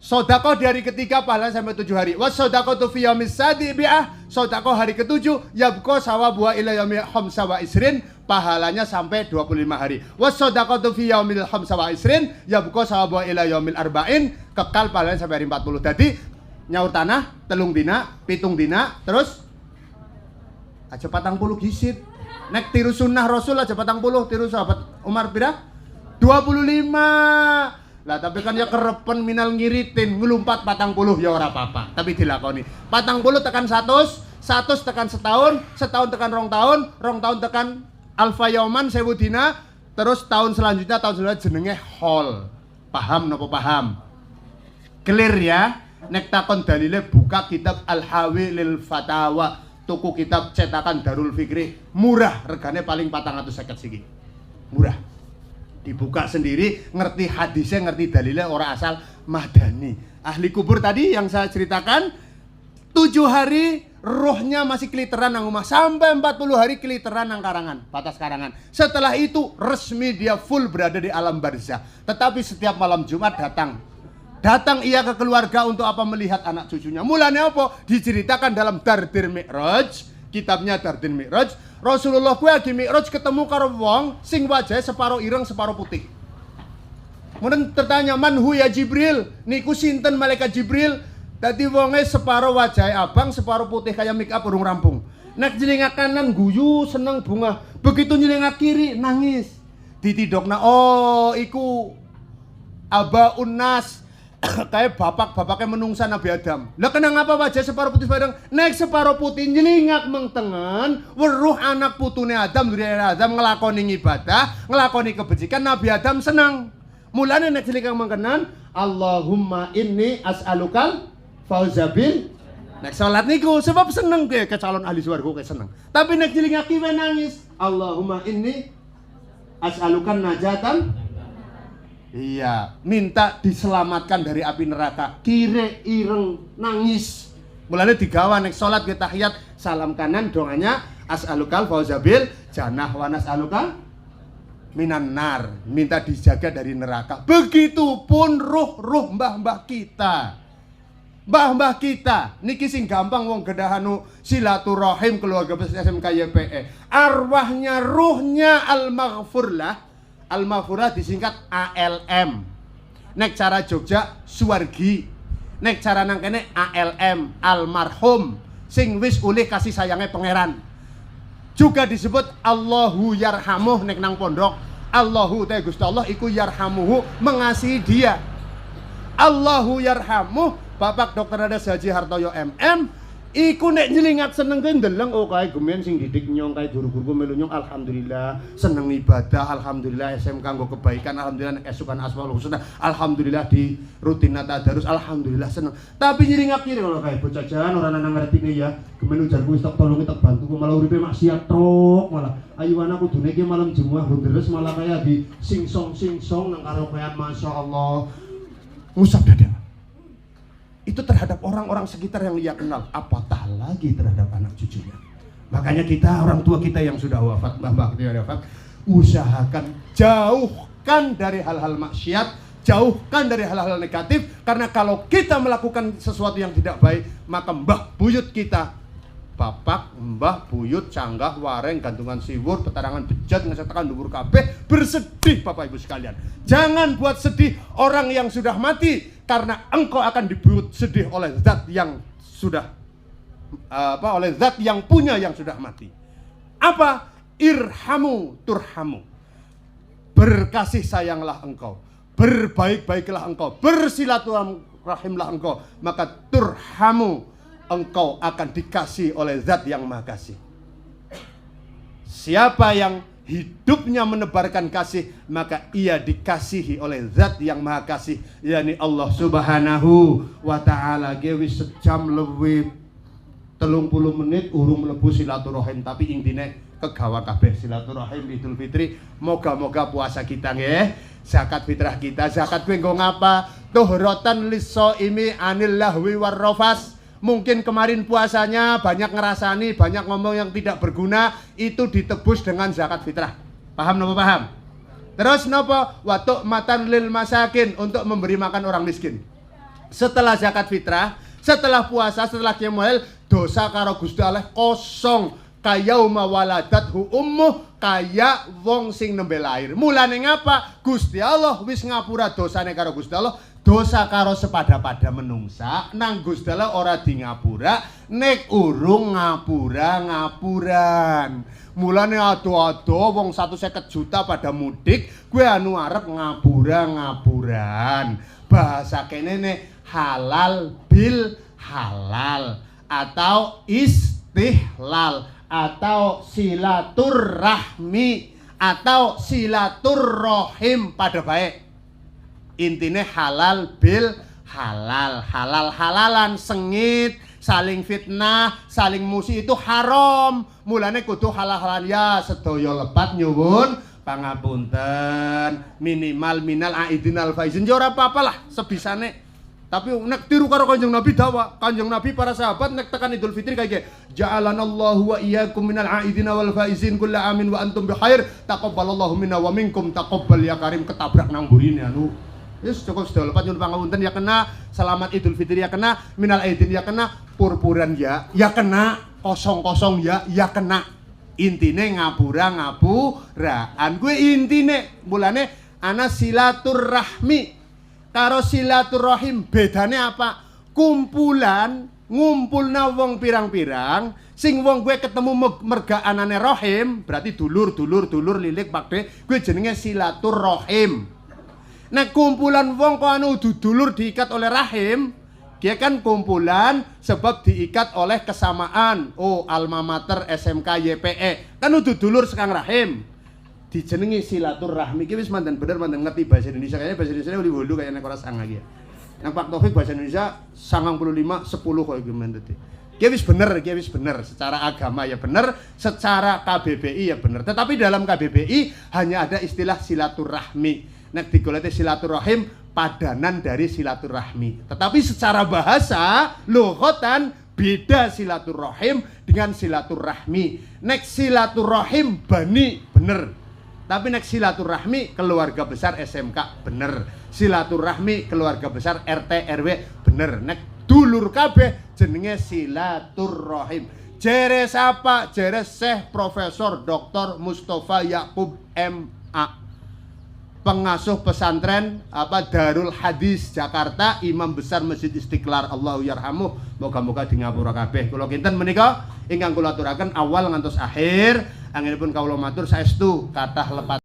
sedekah di hari ketiga pahalanya sampai 7 hari. Wasadaqatu fi yaumis sabi'ah, sedekah hari ke-7 yabqa sawabuha ila yaumil khamsa wa isrin, pahalanya sampai 25 hari. Wasadaqatu fi yaumil khamsa wa isrin yabqa sawabuha ila yaumil arba'in, kekal pahalanya sampai hari 40. Jadi nyaur tanah telung dina, pitung dina, terus aja 40 gisit. Nek tiru sunnah Rasul aja 40, tiru sahabat Umar pira? 25. Lah tapi kan ya kerepen minal ngiritin ngelumpat 40 ya ora apa-apa tapi dilakoni 40 tekan 100 tekan setahun tekan rong tahun tekan alfa yauman 1000 dina terus tahun selanjutnya jenenge hol. Paham nopo paham? Clear ya? Nek takon dalile buka kitab Al-Hawi lil Fatawa, tuku kitab cetakan Darul Fikri, murah, regane paling 450 siki. Murah. Dibuka sendiri, ngerti hadisnya, ngerti dalilnya, orang asal madani. Ahli kubur tadi yang saya ceritakan 7 hari rohnya masih keliteran nang rumah, sampai 40 hari keliteran nang karangan, batas karangan. Setelah itu resmi dia full berada di alam barzah. Tetapi setiap malam Jumat datang ia ke keluarga untuk apa? Melihat anak cucunya. Mulanya apa? Diceritakan dalam Dardir Mi'raj, kitabnya Dardir Mi'raj. Rasulullah kuwi lagi Mi'raj ketemu karo wong sing wajahe separo ireng separo putih. Kemudian tertanya, "Man hu ya Jibril?" Niku sinten malaikat Jibril? Dadi wonge separo wajahe abang, separo putih kayak make up urung rampung. Nek njelingak kanan guyu seneng bunga, begitu njelingak kiri nangis. Ditidokna, oh iku abaun nas. Kayak bapak-bapaknya menungsa Nabi Adam. Lah kenapa wajah separuh putih padang? Nek separuh putih nyelingak mengtengen weruh anak putune Adam dari Adam ngelakoni ibadah, ngelakoni kebajikan, Nabi Adam senang. Mulane nek nyelingak mengkenan, Allahumma inni as'alukal fauzabil. Nek salat niku sebab seneng ke calon ahli swarga ke seneng. Tapi nek nyelingak kiwe nangis, Allahumma inni as'alukan najatan. Iya, minta diselamatkan dari api neraka. Kire ireng nangis. Mulane digawa nek salat ke tahiyat, salam kanan donganya as'alukal fauzabil jannah wa nas'aluka minan nar. Minta dijaga dari neraka. Begitupun ruh-ruh mbah-mbah kita. Mbah-mbah kita niki sing gampang wong gedahanu silaturahim keluarga besar SMK YPE. Arwahnya ruhnya al-maghfurlah. Al-Maghfurah disingkat ALM. Nek cara Jogja Suwargi. Nek cara nang kene ALM, almarhum sing wis oleh kasih sayangnya pangeran. Juga disebut Allahu yarhamuh nek nang pondok. Allahu ta Gusti Allah iku yarhamuhu mengasihi dia. Allahu yarhamuh Bapak Dr. Hadas Haji Hartoyo MM iku nek nyelingat seneng ke ndeleng oh kae gemen sing didik nyong kae guru-guruku melu nyong alhamdulillah seneng ibadah alhamdulillah SMK nggo kebaikan alhamdulillah nek esukan Asmaul Husna alhamdulillah di rutin tadarus alhamdulillah seneng tapi nyelingat kiri kalau kae bocah jan ora nang ngertine ya gemen ujarku wis tak tolong tak bantu malah uripe maksiat trok malah ayo anakku kudune iki malam Jumat deres malah kaya di singsong nang karaokean masyaallah ngusap dada. Itu terhadap orang-orang sekitar yang dia kenal, apatah lagi terhadap anak cucunya. Makanya kita, orang tua kita yang sudah wafat, mbah-mbah kita yang wafat, usahakan jauhkan dari hal-hal maksiat, jauhkan dari hal-hal negatif, karena kalau kita melakukan sesuatu yang tidak baik, maka mbah buyut kita, bapak, mbah, buyut, canggah, wareng, gantungan siwur, petarangan bejat, ngesetakan dubur kabeh, bersedih Bapak Ibu sekalian. Jangan buat sedih orang yang sudah mati, karena engkau akan dibuat sedih oleh zat yang sudah oleh zat yang punya yang sudah mati. Apa? Irhamu turhamu. Berkasih sayanglah engkau, berbaik-baiklah engkau, bersilaturahimlah engkau, maka turhamu, engkau akan dikasih oleh zat yang maha kasih. Siapa yang hidupnya menebarkan kasih, maka ia dikasihi oleh zat yang maha kasih, yakni Allah Subhanahu wa ta'ala. Gewi sejam lebih 30 menit urung mlebu silaturahim, tapi intine kegawa kabeh silaturahim Idul Fitri. Moga-moga puasa kita nggih, zakat fitrah kita, zakat kuwi nggo ngapa? Tuhratan lis-shaimi anil lahwi warrafas. Mungkin kemarin puasanya banyak ngerasani, banyak ngomong yang tidak berguna, itu ditebus dengan zakat fitrah. Paham napa paham? Terus napa? Wa tu'matan lil masakin, untuk memberi makan orang miskin. Setelah zakat fitrah, setelah puasa, setelah qiyamul dosa karo Gusti Allah kosong. Kayauma waladathu ummuh, kaya wong sing nembe lahir. Mulane ngapa? Gusti Allah wis ngapura dosane karo Gusti Allah. Dosa karo sepada-pada menungsa nang Gusti Allah ora di ngapura, nek urung ngapura-ngapuran. Mulane ado-ado wong 150 juta pada mudik, gue anu arep ngapura-ngapuran. Bahasa kene ne halal bil halal atau istihlal atau silaturrahmi atau silaturrohim pada baik. Intine halal bil halal, halal-halalan, sengit, saling fitnah, saling musuh itu haram. Mulane kudu halal-halalan ya sedaya lepat nyuwun pangapunten, minimal minal aidin al faizin ya ora apa-apa lah sebisane. Tapi nek tiru karo Kanjeng Nabi dawa, Kanjeng Nabi para sahabat nek tekan Idul Fitri kayak ja'alanallahu wa iyyakum minal aidin wal faizin kullu amin wa antum bikhair taqabbalallahu minna wa minkum taqabbal ya karim. Ketabrak nang burine anu. Wis cukup sedaya lepat nyuwun pangapunten ya kena, selamat Idul Fitri ya kena, minal aidin ya kena, purpuran ya kena, kosong-kosong ya kena. Intine ngapura-ngapuraan kuwi intine. Mulane ana silaturrahmi karo silaturahim bedane apa? Kumpulan ngumpulna wong pirang-pirang sing wong gue ketemu merga anane rahim, berarti dulur lilik pakde gue jenenge silaturahim. Nah kumpulan wong kok anu dulur diikat oleh rahim, dia kan kumpulan sebab diikat oleh kesamaan. Oh alma mater SMK YPE kan udah dulur sekang rahim, dijenengi silaturahmi. Iki wis mandan bener mandan ngerti bahasa Indonesia. Kayaknya bahasa Indonesia udah bolu kayaknya nek ora sangat ya. Yang Pak Taufik bahasa Indonesia 95 10 kok iki men dadi. Iki wis bener secara agama ya bener, secara KBBI ya bener. Tetapi dalam KBBI hanya ada istilah silaturahmi. Nek digoleti silaturahim padanan dari silaturahmi. Tetapi secara bahasa lughatan beda silaturahim dengan silaturahmi. Nek silaturahim bani bener. Tapi nek silaturahmi keluarga besar SMK bener, silaturahmi keluarga besar RT RW bener. Nek dulur kabeh jenenge silaturrahim. Jere sapa? Jere Syekh Profesor Dr. Mustafa Yakub MA, pengasuh pesantren Darul Hadis Jakarta, Imam Besar Masjid Istiqlal, Allahu yarhamuh. Moga-moga di ngapura kabeh. Kula kinten menika ingkang kula aturaken awal ngantos akhir. Anginipun kawula matur saestu kathah lepat